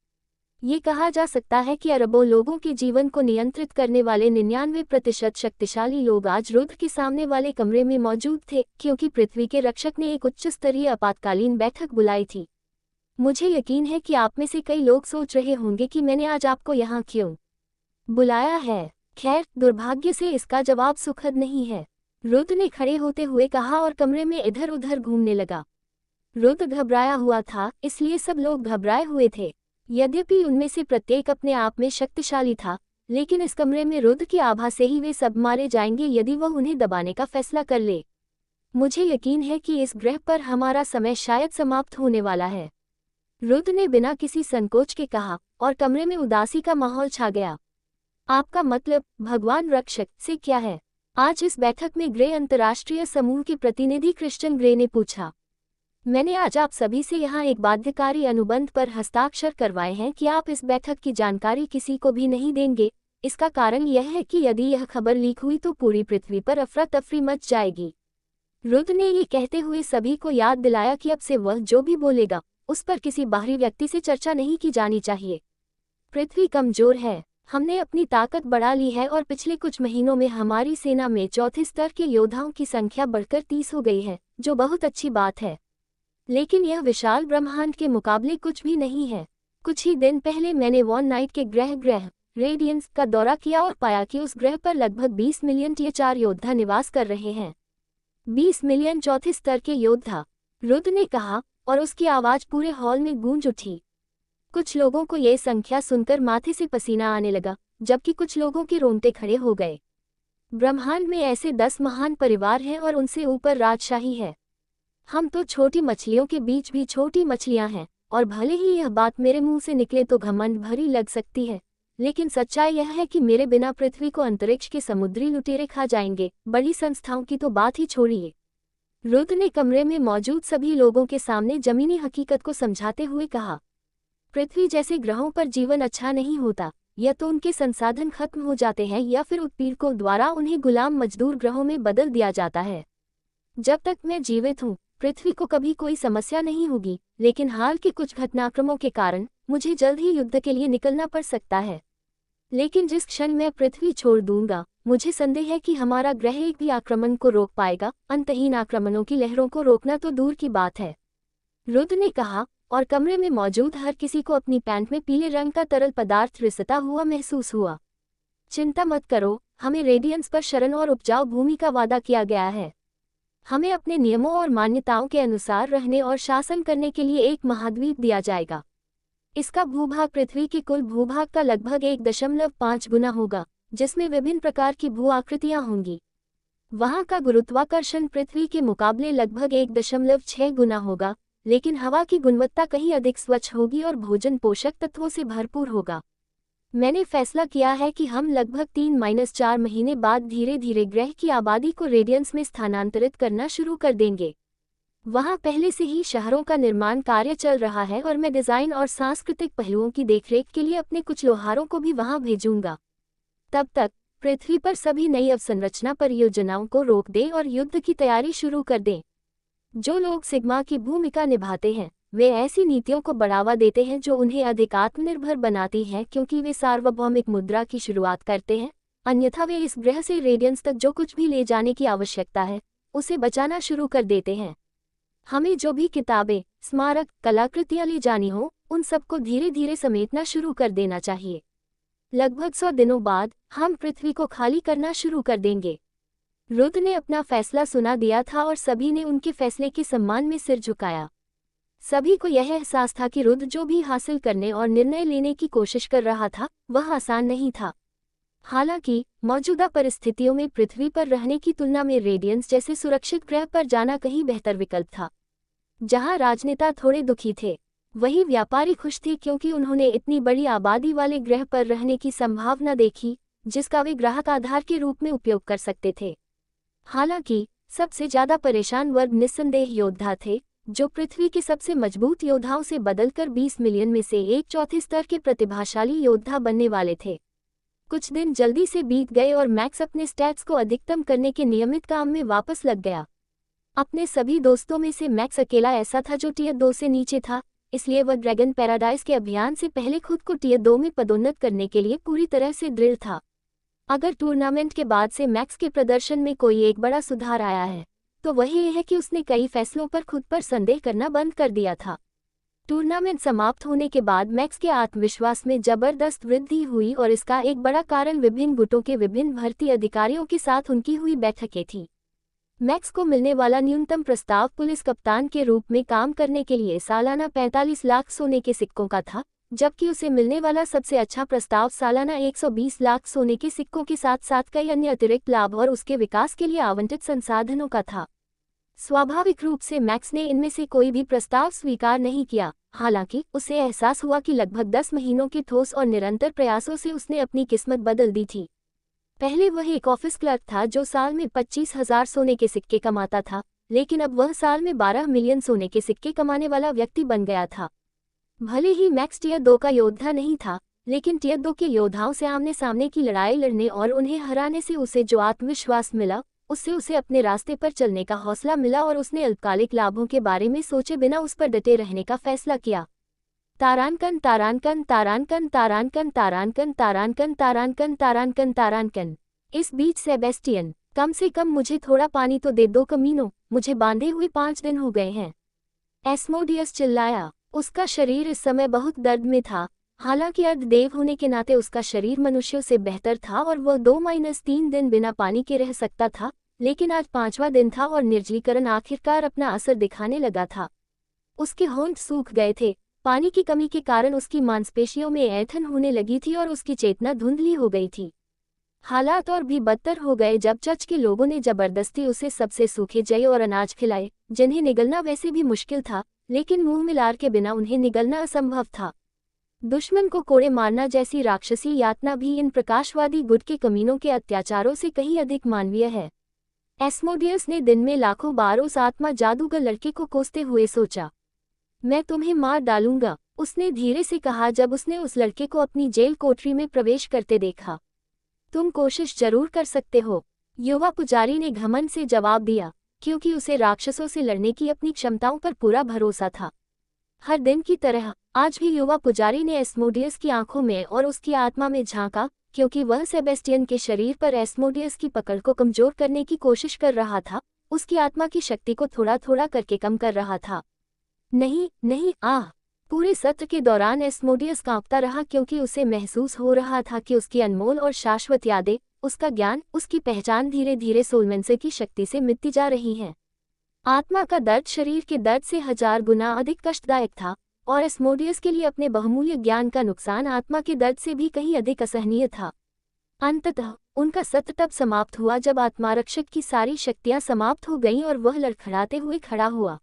ये कहा जा सकता है कि अरबों लोगों के जीवन को नियंत्रित करने वाले 99% शक्तिशाली लोग आज रुद्र के सामने वाले कमरे में मौजूद थे, क्योंकि पृथ्वी के रक्षक ने एक उच्च स्तरीय आपातकालीन बैठक बुलाई थी। मुझे यकीन है कि आप में से कई लोग सोच रहे होंगे कि मैंने आज आपको यहाँ क्यों बुलाया है। खैर, दुर्भाग्य से इसका जवाब सुखद नहीं है, रुद्र ने खड़े होते हुए कहा और कमरे में इधर उधर घूमने लगा। रुद्र घबराया हुआ था, इसलिए सब लोग घबराए हुए थे। यद्यपि उनमें से प्रत्येक अपने आप में शक्तिशाली था, लेकिन इस कमरे में रुद्र की आभा से ही वे सब मारे जाएंगे यदि वह उन्हें दबाने का फैसला कर ले। मुझे यकीन है कि इस ग्रह पर हमारा समय शायद समाप्त होने वाला है, रुद्र ने बिना किसी संकोच के कहा, और कमरे में उदासी का माहौल छा गया। आपका मतलब भगवान रक्षक से क्या है? आज इस बैठक में ग्रे अंतर्राष्ट्रीय समूह के प्रतिनिधि क्रिश्चियन ग्रे ने पूछा। मैंने आज आप सभी से यहाँ एक बाध्यकारी अनुबंध पर हस्ताक्षर करवाए हैं कि आप इस बैठक की जानकारी किसी को भी नहीं देंगे। इसका कारण यह है कि यदि यह खबर लीक हुई तो पूरी पृथ्वी पर अफरा तफरी मच जाएगी। रुद्र ने ये कहते हुए सभी को याद दिलाया कि अब से वह जो भी बोलेगा, उस पर किसी बाहरी व्यक्ति से चर्चा नहीं की जानी चाहिए। पृथ्वी कमजोर है, हमने अपनी ताकत बढ़ा ली है और पिछले कुछ महीनों में हमारी सेना में चौथे स्तर के योद्धाओं की संख्या बढ़कर 30 हो गई है, जो बहुत अच्छी बात है। लेकिन यह विशाल ब्रह्मांड के मुकाबले कुछ भी नहीं है। कुछ ही दिन पहले मैंने वॉन नाइट के ग्रह रेडियंस का दौरा किया और पाया कि उस ग्रह पर लगभग 20 मिलियन टियर 4 योद्धा निवास कर रहे हैं। 20 मिलियन चौथे स्तर के योद्धा, रुद्र ने कहा, और उसकी आवाज पूरे हॉल में गूंज उठी। कुछ लोगों को यह संख्या सुनकर माथे से पसीना आने लगा, जबकि कुछ लोगों के रोंगटे खड़े हो गए। ब्रह्मांड में ऐसे 10 महान परिवार हैं और उनसे ऊपर राजशाही है। हम तो छोटी मछलियों के बीच भी छोटी मछलियां हैं, और भले ही यह बात मेरे मुंह से निकले तो घमंड भरी लग सकती है, लेकिन सच्चाई यह है कि मेरे बिना पृथ्वी को अंतरिक्ष के समुद्री लुटेरे खा जाएंगे। बड़ी संस्थाओं की तो बात ही छोड़िए। रुद्र ने कमरे में मौजूद सभी लोगों के सामने जमीनी हकीकत को समझाते हुए कहा। पृथ्वी जैसे ग्रहों पर जीवन अच्छा नहीं होता, या तो उनके संसाधन खत्म हो जाते हैं या फिर उत्पीड़कों द्वारा उन्हें गुलाम मजदूर ग्रहों में बदल दिया जाता है। जब तक मैं जीवित हूँ, पृथ्वी को कभी कोई समस्या नहीं होगी, लेकिन हाल के कुछ घटनाक्रमों के कारण मुझे जल्द ही युद्ध के लिए निकलना पड़ सकता है। लेकिन जिस क्षण मैं पृथ्वी छोड़ दूंगा, मुझे संदेह है कि हमारा ग्रह एक भी आक्रमण को रोक पाएगा। अंतहीन आक्रमणों की लहरों को रोकना तो दूर की बात है, रुद्र ने कहा, और कमरे में मौजूद हर किसी को अपनी पैंट में पीले रंग का तरल पदार्थ रिसता हुआ महसूस हुआ। चिंता मत करो, हमें रेडियंस पर शरण और उपजाऊ भूमि का वादा किया गया है। हमें अपने नियमों और मान्यताओं के अनुसार रहने और शासन करने के लिए एक महाद्वीप दिया जाएगा। इसका भूभाग पृथ्वी के कुल भूभाग का लगभग 1.5 गुना होगा, जिसमें विभिन्न प्रकार की भू आकृतियां होंगी। वहां का गुरुत्वाकर्षण पृथ्वी के मुकाबले लगभग 1.6 गुना होगा, लेकिन हवा की गुणवत्ता कहीं अधिक स्वच्छ होगी और भोजन पोषक तत्वों से भरपूर होगा। मैंने फैसला किया है कि हम लगभग 3-4 महीने बाद धीरे धीरे ग्रह की आबादी को रेडियंस में स्थानांतरित करना शुरू कर देंगे। वहां पहले से ही शहरों का निर्माण कार्य चल रहा है और मैं डिजाइन और सांस्कृतिक पहलुओं की देखरेख के लिए अपने कुछ लोहारों को भी वहां भेजूंगा। तब तक पृथ्वी पर सभी नई अवसंरचना परियोजनाओं को रोक दें और युद्ध की तैयारी शुरू कर दें। जो लोग सिग्मा की भूमिका निभाते हैं, वे ऐसी नीतियों को बढ़ावा देते हैं जो उन्हें अधिक आत्मनिर्भर बनाती हैं, क्योंकि वे सार्वभौमिक मुद्रा की शुरुआत करते हैं। अन्यथा वे इस ग्रह से रेडियंस तक जो कुछ भी ले जाने की आवश्यकता है, उसे बचाना शुरू कर देते हैं। हमें जो भी किताबें, स्मारक, कलाकृतियां ले जानी हो, उन सबको धीरे धीरे समेटना शुरू कर देना चाहिए। लगभग 100 दिनों बाद हम पृथ्वी को खाली करना शुरू कर देंगे। रुद्र ने अपना फैसला सुना दिया था और सभी ने उनके फैसले के सम्मान में सिर झुकाया। सभी को यह एहसास था कि रुद्र जो भी हासिल करने और निर्णय लेने की कोशिश कर रहा था वह आसान नहीं था। हालांकि मौजूदा परिस्थितियों में पृथ्वी पर रहने की तुलना में रेडियंस जैसे सुरक्षित ग्रह पर जाना कहीं बेहतर विकल्प था। जहां राजनेता थोड़े दुखी थे, वहीं व्यापारी खुश थे क्योंकि उन्होंने इतनी बड़ी आबादी वाले ग्रह पर रहने की संभावना देखी जिसका वे ग्राहक आधार के रूप में उपयोग कर सकते थे। हालांकि सबसे ज्यादा परेशान वर्ग निस्संदेह योद्धा थे, जो पृथ्वी के सबसे मजबूत योद्धाओं से बदलकर 20 मिलियन में से एक चौथे स्तर के प्रतिभाशाली योद्धा बनने वाले थे। कुछ दिन जल्दी से बीत गए और मैक्स अपने स्टैट्स को अधिकतम करने के नियमित काम में वापस लग गया। अपने सभी दोस्तों में से मैक्स अकेला ऐसा था जो टियर 2 से नीचे था, इसलिए वह ड्रैगन पैराडाइज के अभियान से पहले खुद को टियर 2 में पदोन्नत करने के लिए पूरी तरह से दृढ़ था। अगर टूर्नामेंट के बाद से मैक्स के प्रदर्शन में कोई एक बड़ा सुधार आया है तो वही ये है कि उसने कई फैसलों पर खुद पर संदेह करना बंद कर दिया था। टूर्नामेंट समाप्त होने के बाद मैक्स के आत्मविश्वास में जबरदस्त वृद्धि हुई और इसका एक बड़ा कारण विभिन्न गुटों के विभिन्न भर्ती अधिकारियों के साथ उनकी हुई बैठकें थी। मैक्स को मिलने वाला न्यूनतम प्रस्ताव पुलिस कप्तान के रूप में काम करने के लिए सालाना 45 लाख सोने के सिक्कों का था, जबकि उसे मिलने वाला सबसे अच्छा प्रस्ताव सालाना 120 लाख सोने के सिक्कों के साथ साथ कई अन्य अतिरिक्त लाभ और उसके विकास के लिए आवंटित संसाधनों का था। स्वाभाविक रूप से मैक्स ने इनमें से कोई भी प्रस्ताव स्वीकार नहीं किया। हालांकि उसे एहसास हुआ कि लगभग 10 महीनों के ठोस और निरंतर प्रयासों से उसने अपनी किस्मत बदल दी थी। पहले वह एक ऑफिस क्लर्क था जो साल में 25,000 सोने के सिक्के कमाता था, लेकिन अब वह साल में 12 मिलियन सोने के सिक्के कमाने वाला व्यक्ति बन गया था। भले ही मैक्स टियर 2 का योद्धा नहीं था, लेकिन टियर 2 के योद्धाओं से आमने सामने की लड़ाई लड़ने और उन्हें हराने से उसे जो आत्मविश्वास मिला, उससे उसे अपने रास्ते पर चलने का हौसला मिला और उसने अल्पकालिक लाभों के बारे में सोचे बिना उस पर डटे रहने का फैसला किया। तारांकन तारांकन तारांकन तारांकन तारांकन तारांकन तारांकन तारांकन तारांकन। इस बीच सेबेस्टियन, कम से कम मुझे थोड़ा पानी तो दे दो कमीनों, मुझे बांधे हुए 5 दिन हो गए हैं। एस्मोडियस चिल्लाया। उसका शरीर इस समय बहुत दर्द में था। हालांकि अर्धदेव होने के नाते उसका शरीर मनुष्यों से बेहतर था और वह 2-3 दिन बिना पानी के रह सकता था, लेकिन आज 5वां दिन था और निर्जलीकरण आखिरकार अपना असर दिखाने लगा था। उसके होंठ सूख गए थे। पानी की कमी के कारण उसकी मांसपेशियों में ऐंठन होने लगी थी और उसकी चेतना धुंधली हो गई थी। हालात और भी बदतर हो गए जब चर्च के लोगों ने जबरदस्ती उसे सबसे सूखे जई और अनाज खिलाए, जिन्हें निगलना वैसे भी मुश्किल था, लेकिन मुंह में लार के बिना उन्हें निगलना असंभव था। दुश्मन को कोड़े मारना जैसी राक्षसी यातना भी इन प्रकाशवादी गुट के कमीनों के अत्याचारों से कहीं अधिक मानवीय है। एस्मोडियस ने दिन में लाखों बार उस आत्मा जादूगर लड़के को कोसते हुए सोचा। मैं तुम्हें मार डालूंगा, उसने धीरे से कहा जब उसने उस लड़के को अपनी जेल कोठरी में प्रवेश करते देखा। तुम कोशिश जरूर कर सकते हो, युवा पुजारी ने घमंड से जवाब दिया, क्योंकि उसे राक्षसों से लड़ने की अपनी क्षमताओं पर पूरा भरोसा था। हर दिन की तरह आज भी युवा पुजारी ने एस्मोडियस की आंखों में और उसकी आत्मा में झांका, क्योंकि वह सेबेस्टियन के शरीर पर एस्मोडियस की पकड़ को कमजोर करने की कोशिश कर रहा था, उसकी आत्मा की शक्ति को थोड़ा थोड़ा करके कम कर रहा था। नहीं नहीं, आह! पूरे सत्र के दौरान एस्मोडियस कांपता रहा क्योंकि उसे महसूस हो रहा था कि उसकी अनमोल और शाश्वत यादें, उसका ज्ञान, उसकी पहचान धीरे धीरे सोलमेंसे की शक्ति से मिटती जा रही हैं। आत्मा का दर्द शरीर के दर्द से 1000 गुना अधिक कष्टदायक था, और एस्मोडियस के लिए अपने बहुमूल्य ज्ञान का नुकसान आत्मा के दर्द से भी कहीं अधिक असहनीय था। अंततः उनका सत्र तब समाप्त हुआ जब आत्मारक्षक की सारी शक्तियां समाप्त हो गईं और वह लड़खड़ाते हुए खड़ा हुआ।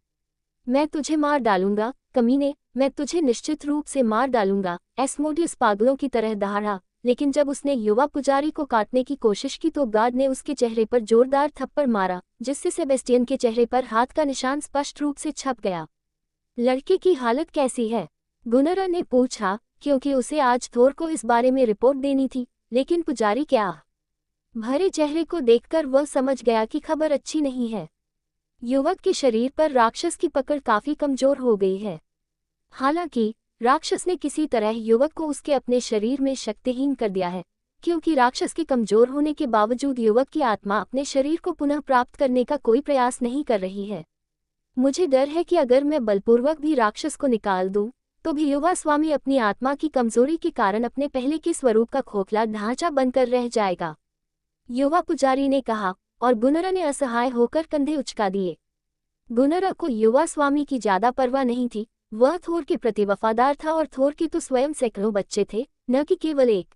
मैं तुझे मार डालूंगा, कमीने, मैं तुझे निश्चित रूप से मार डालूंगा, एस्मोडियस पागलों की तरह दहाड़ा, लेकिन जब उसने युवा पुजारी को काटने की कोशिश की तो गार्ड ने उसके चेहरे पर जोरदार थप्पड़ मारा, जिससे सेबेस्टियन के चेहरे पर हाथ का निशान स्पष्ट रूप से छप गया। लड़के की हालत कैसी है? गुनर ने पूछा, क्योंकि उसे आज थोर को इस बारे में रिपोर्ट देनी थी, लेकिन पुजारी क्या भरे चेहरे को देखकर वह समझ गया कि खबर अच्छी नहीं है। युवक के शरीर पर राक्षस की पकड़ काफी कमजोर हो गई है। हालांकि राक्षस ने किसी तरह युवक को उसके अपने शरीर में शक्तिहीन कर दिया है, क्योंकि राक्षस के कमजोर होने के बावजूद युवक की आत्मा अपने शरीर को पुनः प्राप्त करने का कोई प्रयास नहीं कर रही है। मुझे डर है कि अगर मैं बलपूर्वक भी राक्षस को निकाल दूं, तो भी युवा स्वामी अपनी आत्मा की कमजोरी के कारण अपने पहले के स्वरूप का खोखला ढांचा बनकर रह जाएगा। युवा पुजारी ने कहा, और गुनरा ने असहाय होकर कंधे उचका दिए। गुनरा को युवा स्वामी की ज्यादा परवाह नहीं थी। वह थोर के प्रति वफादार था और थोर के तो स्वयं सैकड़ों बच्चे थे, न कि केवल एक।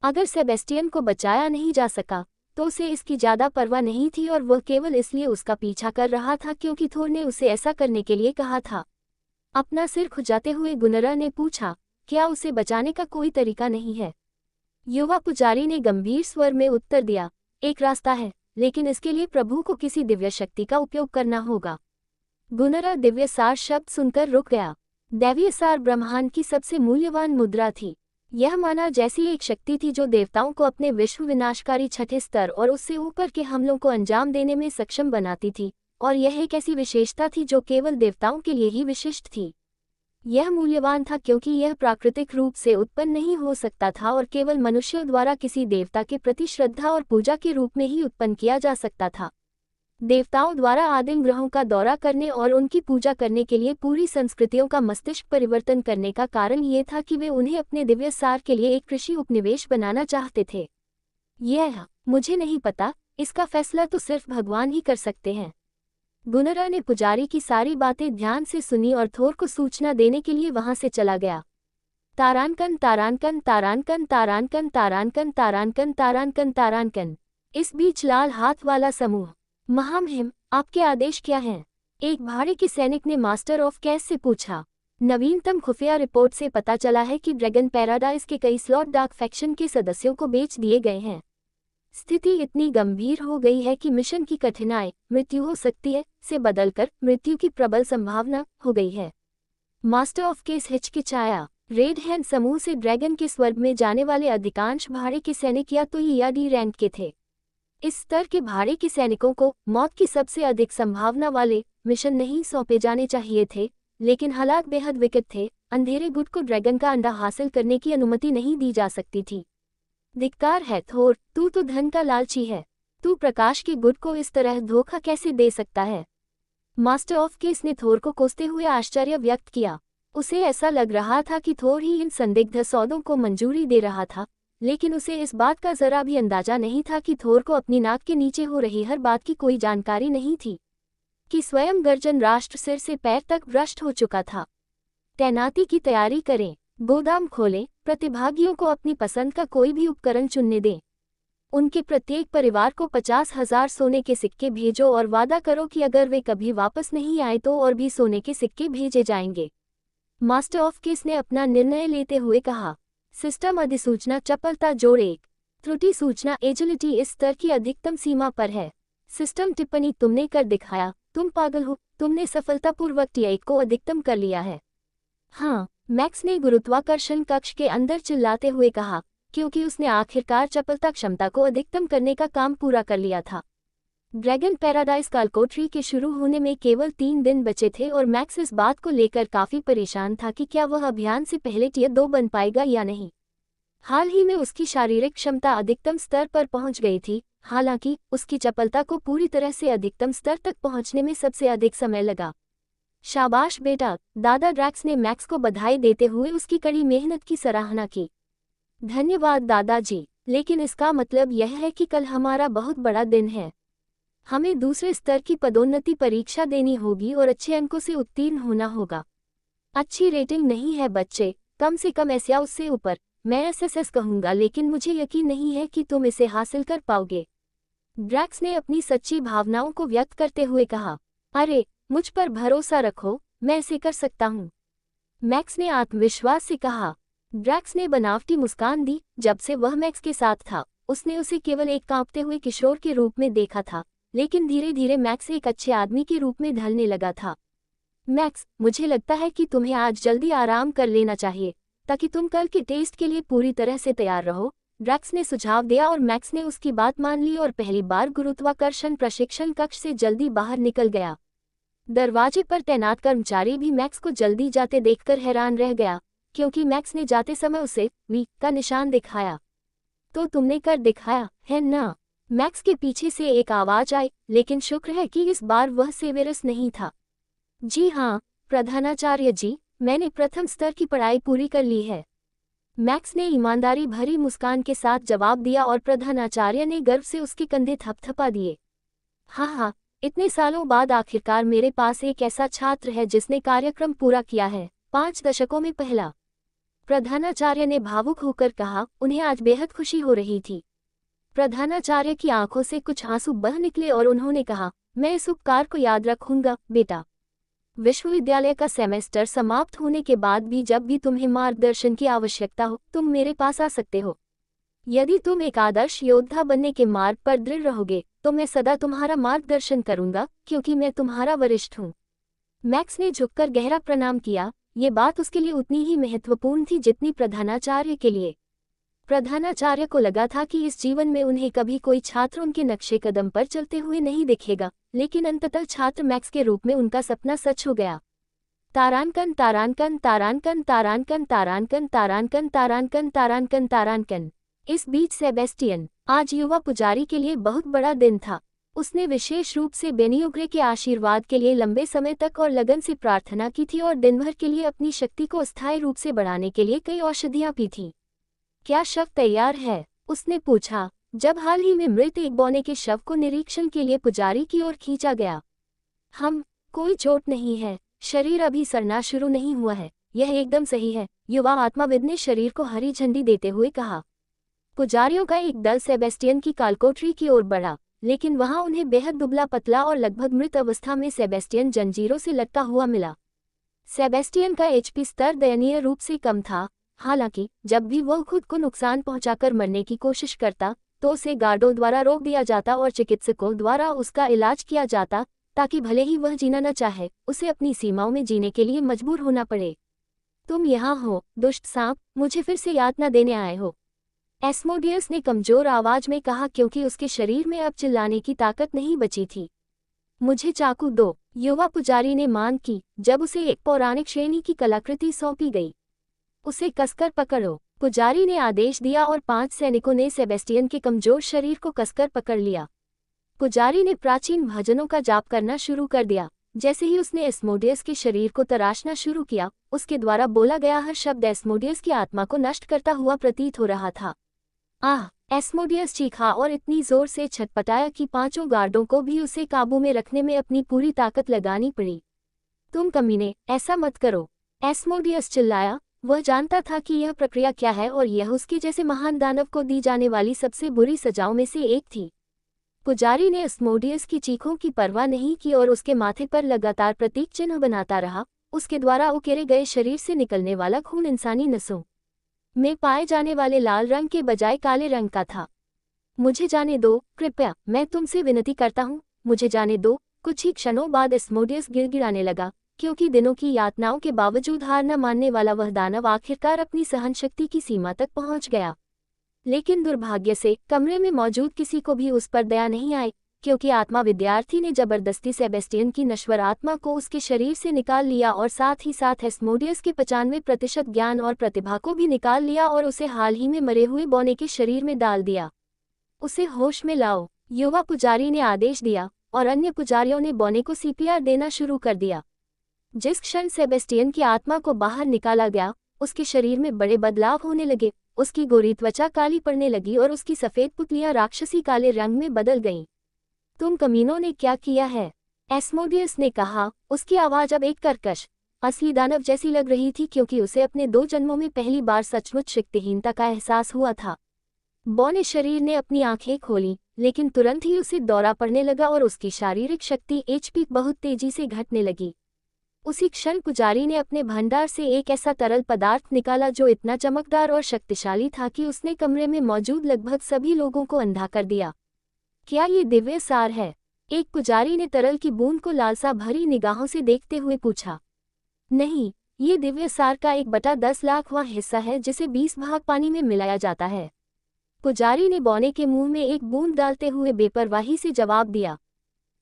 अगर सेबेस्टियन को बचाया नहीं जा सका तो उसे इसकी ज्यादा परवाह नहीं थी और वह केवल इसलिए उसका पीछा कर रहा था क्योंकि थोर ने उसे ऐसा करने के लिए कहा था। अपना सिर खुजाते हुए गुनरा ने पूछा, क्या उसे बचाने का कोई तरीका नहीं है? युवा पुजारी ने गंभीर स्वर में उत्तर दिया, एक रास्ता है, लेकिन इसके लिए प्रभु को किसी दिव्य शक्ति का उपयोग करना होगा। गुनरा दिव्य सार शब्द सुनकर रुक गया। दैवीय सार ब्रह्मांड की सबसे मूल्यवान मुद्रा थी। यह माना जैसी एक शक्ति थी जो देवताओं को अपने विश्व विनाशकारी छठे स्तर और उससे ऊपर के हमलों को अंजाम देने में सक्षम बनाती थी, और यह एक ऐसी विशेषता थी जो केवल देवताओं के लिए ही विशिष्ट थी। यह मूल्यवान था क्योंकि यह प्राकृतिक रूप से उत्पन्न नहीं हो सकता था और केवल मनुष्यों द्वारा किसी देवता के प्रति श्रद्धा और पूजा के रूप में ही उत्पन्न किया जा सकता था। देवताओं द्वारा आदिम ग्रहों का दौरा करने और उनकी पूजा करने के लिए पूरी संस्कृतियों का मस्तिष्क परिवर्तन करने का कारण ये था कि वे उन्हें अपने दिव्य सार के लिए एक कृषि उपनिवेश बनाना चाहते थे। यह मुझे नहीं पता, इसका फैसला तो सिर्फ भगवान ही कर सकते हैं। गुनरा ने पुजारी की सारी बातें ध्यान से सुनी और थोर को सूचना देने के लिए वहां से चला गया। तारानकन तारानकन तारानकन तारानकन तारानकन तारानकन तारानकन तारानकन। इस बीच लाल हाथ वाला समूह, महामहिम, आपके आदेश क्या हैं? एक भाड़े के सैनिक ने मास्टर ऑफ कैस से पूछा। नवीनतम खुफिया रिपोर्ट से पता चला है कि ड्रैगन पैराडाइज के कई स्लॉट डार्क फैक्शन के सदस्यों को बेच दिए गए हैं। स्थिति इतनी गंभीर हो गई है कि मिशन की कठिनाई मृत्यु हो सकती है से बदलकर मृत्यु की प्रबल संभावना हो गई है। मास्टर ऑफ केस हिचकिचाया। रेड हैंड समूह से ड्रैगन के स्वर्ग में जाने वाले अधिकांश भाड़े के सैनिक या तो ई या डी रैंक के थे। इस स्तर के भाड़े के सैनिकों को मौत की सबसे अधिक संभावना वाले मिशन नहीं सौंपे जाने चाहिए थे, लेकिन हालात बेहद विकट थे। अंधेरे गुट को ड्रैगन का अंडा हासिल करने की अनुमति नहीं दी जा सकती थी। धिक्कार है थोर, तू तो धन का लालची है। तू प्रकाश के गुट को इस तरह धोखा कैसे दे सकता है? मास्टर ऑफ केस ने थोर को कोसते हुए आश्चर्य व्यक्त किया। उसे ऐसा लग रहा था कि थोर ही इन संदिग्ध सौदों को मंजूरी दे रहा था, लेकिन उसे इस बात का जरा भी अंदाजा नहीं था कि थोर को अपनी नाक के नीचे हो रही हर बात की कोई जानकारी नहीं थी, कि स्वयं गर्जन राष्ट्र सिर से पैर तक भ्रष्ट हो चुका था। तैनाती की तैयारी करें, गोदाम खोलें, प्रतिभागियों को अपनी पसंद का कोई भी उपकरण चुनने दें। उनके प्रत्येक परिवार को 50,000 सोने के सिक्के भेजो और वादा करो कि अगर वे कभी वापस नहीं आए तो और भी सोने के सिक्के भेजे जाएंगे। मास्टर ऑफ केस ने अपना निर्णय लेते हुए कहा। सिस्टम अधिसूचना चपलता जोड़ 1। त्रुटि सूचना एजिलिटी इस स्तर की अधिकतम सीमा पर है। सिस्टम टिप्पणी तुमने कर दिखाया, तुम पागल हो, तुमने सफलतापूर्वक T1 को अधिकतम कर लिया है। हाँ, मैक्स ने गुरुत्वाकर्षण कक्ष के अंदर चिल्लाते हुए कहा, क्योंकि उसने आखिरकार चपलता क्षमता को अधिकतम करने का काम पूरा कर लिया था। ड्रैगन पैराडाइज कालकोठरी के शुरू होने में केवल 3 दिन बचे थे और मैक्स इस बात को लेकर काफी परेशान था कि क्या वह अभियान से पहले T2 बन पाएगा या नहीं। हाल ही में उसकी शारीरिक क्षमता अधिकतम स्तर पर पहुंच गई थी, हालांकि उसकी चपलता को पूरी तरह से अधिकतम स्तर तक पहुंचने में सबसे अधिक समय लगा। शाबाश बेटा, दादा ड्रैक्स ने मैक्स को बधाई देते हुए उसकी कड़ी मेहनत की सराहना की। धन्यवाद दादाजी, लेकिन इसका मतलब यह है कि कल हमारा बहुत बड़ा दिन है। हमें दूसरे स्तर की पदोन्नति परीक्षा देनी होगी और अच्छे अंकों से उत्तीर्ण होना होगा। अच्छी रेटिंग नहीं है बच्चे, कम से कम एस या उससे ऊपर। मैं एसएसएस कहूंगा, लेकिन मुझे यकीन नहीं है कि तुम इसे हासिल कर पाओगे। ड्रैक्स ने अपनी सच्ची भावनाओं को व्यक्त करते हुए कहा। अरे, मुझ पर भरोसा रखो, मैं इसे कर सकता हूँ, मैक्स ने आत्मविश्वास से कहा। ड्रैक्स ने बनावटी मुस्कान दी। जब से वह मैक्स के साथ था, उसने उसे केवल एक कांपते हुए किशोर के रूप में देखा था, लेकिन धीरे धीरे मैक्स एक अच्छे आदमी के रूप में ढलने लगा था। मैक्स, मुझे लगता है कि तुम्हें आज जल्दी आराम कर लेना चाहिए, ताकि तुम कल के टेस्ट के लिए पूरी तरह से तैयार रहो, ड्रैक्स ने सुझाव दिया और मैक्स ने उसकी बात मान ली और पहली बार गुरुत्वाकर्षण प्रशिक्षण कक्ष से जल्दी बाहर निकल गया। दरवाजे पर तैनात कर्मचारी भी मैक्स को जल्दी जाते देखकर हैरान रह गया, क्योंकि मैक्स ने जाते समय उसे वी का निशान दिखाया। तो तुमने कर दिखाया है ना? मैक्स के पीछे से एक आवाज आई, लेकिन शुक्र है कि इस बार वह सेवेरस नहीं था। जी हाँ प्रधानाचार्य जी, मैंने प्रथम स्तर की पढ़ाई पूरी कर ली है। मैक्स ने ईमानदारी भरी मुस्कान के साथ जवाब दिया और प्रधानाचार्य ने गर्व से उसके कंधे थपथपा दिए। हाँ हाँ, इतने सालों बाद आखिरकार मेरे पास एक ऐसा छात्र है जिसने कार्यक्रम पूरा किया है, 5 दशकों में पहला। प्रधानाचार्य ने भावुक होकर कहा। उन्हें आज बेहद खुशी हो रही थी। प्रधानाचार्य की आंखों से कुछ आंसू बह निकले और उन्होंने कहा, मैं इस उपकार को याद रखूंगा बेटा। विश्वविद्यालय का सेमेस्टर समाप्त होने के बाद भी जब भी तुम्हें मार्गदर्शन की आवश्यकता हो, तुम मेरे पास आ सकते हो। यदि तुम एक आदर्श योद्धा बनने के मार्ग पर दृढ़ रहोगे तो मैं सदा तुम्हारा मार्गदर्शन करूंगा, क्योंकि मैं तुम्हारा वरिष्ठ हूँ। मैक्स ने झुककर गहरा प्रणाम किया। ये बात उसके लिए उतनी ही महत्वपूर्ण थी जितनी प्रधानाचार्य के लिए। प्रधानाचार्य को लगा था कि इस जीवन में उन्हें कभी कोई छात्र उनके नक्शे कदम पर चलते हुए नहीं दिखेगा, लेकिन अंततः छात्र मैक्स के रूप में उनका सपना सच हो गया। तारांकन तारांकन तारांकन तारांकन तारांकन तारांकन तारांकन तारांकन तारांकन। इस बीच सेबेस्टियन, आज युवा पुजारी के लिए बहुत बड़ा दिन था। उसने विशेष रूप से बेनियोग्रे के आशीर्वाद के लिए लंबे समय तक और लगन से प्रार्थना की थी और दिन भर के लिए अपनी शक्ति को अस्थायी रूप से बढ़ाने के लिए कई औषधियां पी थीं। क्या शव तैयार है? उसने पूछा, जब हाल ही में मृत एक बौने के शव को निरीक्षण के लिए पुजारी की ओर खींचा गया। कोई चोट नहीं है, शरीर अभी सड़ना शुरू नहीं हुआ है। यह एकदम सही है, युवा आत्माविद ने शरीर को हरी झंडी देते हुए कहा। पुजारियों का एक दल सेबेस्टियन की कालकोठरी की ओर बढ़ा, लेकिन वहां उन्हें बेहद दुबला पतला और लगभग मृत अवस्था में सेबेस्टियन जंजीरों से लटका हुआ मिला। सेबेस्टियन का एचपी स्तर दयनीय रूप से कम था। हालांकि जब भी वह खुद को नुकसान पहुंचाकर मरने की कोशिश करता तो उसे गार्डों द्वारा रोक दिया जाता और चिकित्सकों द्वारा उसका इलाज किया जाता, ताकि भले ही वह जीना न चाहे, उसे अपनी सीमाओं में जीने के लिए मजबूर होना पड़े। तुम यहाँ हो, दुष्ट सांप, मुझे फिर से यातना देने आए हो? एस्मोडियस ने कमजोर आवाज में कहा, क्योंकि उसके शरीर में अब चिल्लाने की ताकत नहीं बची थी। मुझे चाकू दो, युवा पुजारी ने मांग की। जब उसे एक पौराणिक श्रेणी की कलाकृति सौंपी गई, उसे कसकर पकड़ो, पुजारी ने आदेश दिया और 5 सैनिकों ने सेबेस्टियन के कमजोर शरीर को कसकर पकड़ लिया। पुजारी ने प्राचीन भजनों का जाप करना शुरू कर दिया। जैसे ही उसने एस्मोडियस के शरीर को तराशना शुरू किया, उसके द्वारा बोला गया हर शब्द एस्मोडियस की आत्मा को नष्ट करता हुआ प्रतीत हो रहा था। आह! एस्मोडियस चीखा और इतनी जोर से छटपटाया कि 5 गार्डों को भी उसे काबू में रखने में अपनी पूरी ताकत लगानी पड़ी। तुम कमीने, ऐसा मत करो, एस्मोडियस चिल्लाया। वह जानता था कि यह प्रक्रिया क्या है और यह उसके जैसे महान दानव को दी जाने वाली सबसे बुरी सजाओं में से एक थी। पुजारी ने एस्मोडियस की चीखों की परवाह नहीं की और उसके माथे पर लगातार प्रतीक चिन्ह बनाता रहा। उसके द्वारा उकेरे गए शरीर से निकलने वाला खून इंसानी नसों में पाए जाने वाले लाल रंग के बजाय काले रंग का था। मुझे जाने दो, कृपया, मैं तुमसे विनती करता हूँ, मुझे जाने दो। कुछ ही क्षणों बाद एस्मोडियस गिड़गिड़ाने लगा, क्योंकि दिनों की यातनाओं के बावजूद हार न मानने वाला वह दानव आखिरकार अपनी सहनशक्ति की सीमा तक पहुंच गया। लेकिन दुर्भाग्य से कमरे में मौजूद किसी को भी उस पर दया नहीं आई, क्योंकि आत्मा विद्यार्थी ने जबरदस्ती सेबेस्टियन की नश्वर आत्मा को उसके शरीर से निकाल लिया और साथ ही साथ एस्मोडियस के 95% ज्ञान और प्रतिभा को भी निकाल लिया और उसे हाल ही में मरे हुए बौने के शरीर में डाल दिया। उसे होश में लाओ, युवा पुजारी ने आदेश दिया, और अन्य पुजारियों ने बौने को सीपीआर देना शुरू कर दिया। जिस क्षण सेबेस्टियन की आत्मा को बाहर निकाला गया, उसके शरीर में बड़े बदलाव होने लगे। उसकी गोरी त्वचा काली पड़ने लगी और उसकी सफेद पुतलियां राक्षसी काले रंग में बदल गईं। तुम कमीनों ने क्या किया है? एस्मोडियस ने कहा। उसकी आवाज अब एक कर्कश, असली दानव जैसी लग रही थी, क्योंकि उसे अपने 2 जन्मों में पहली बार सचमुच शक्तिहीनता का एहसास हुआ था। बौने शरीर ने अपनी आंखें खोलीं, लेकिन तुरंत ही उसे दौरा पड़ने लगा और उसकी शारीरिक शक्ति एचपी बहुत तेजी से घटने लगी। उसी क्षण पुजारी ने अपने भंडार से एक ऐसा तरल पदार्थ निकाला जो इतना चमकदार और शक्तिशाली था कि उसने कमरे में मौजूद लगभग सभी लोगों को अंधा कर दिया। क्या ये दिव्य सार है? एक पुजारी ने तरल की बूंद को लालसा भरी निगाहों से देखते हुए पूछा। नहीं, ये दिव्य सार का 1/10 लाखवां हिस्सा है, जिसे 20 भाग पानी में मिलाया जाता है। पुजारी ने बौने के मुंह में एक बूंद डालते हुए बेपरवाही से जवाब दिया।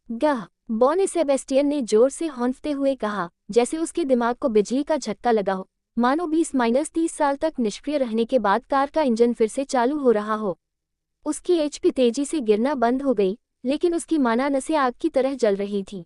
गह! बौने सेबेस्टियन ने जोर से हौंफते हुए कहा, जैसे उसके दिमाग को बिजली का झटका लगा हो, मानो 20-30 साल तक निष्क्रिय रहने के बाद कार का इंजन फिर से चालू हो रहा हो। उसकी एचपी तेजी से गिरना बंद हो गई, लेकिन उसकी माना नसें आग की तरह जल रही थी।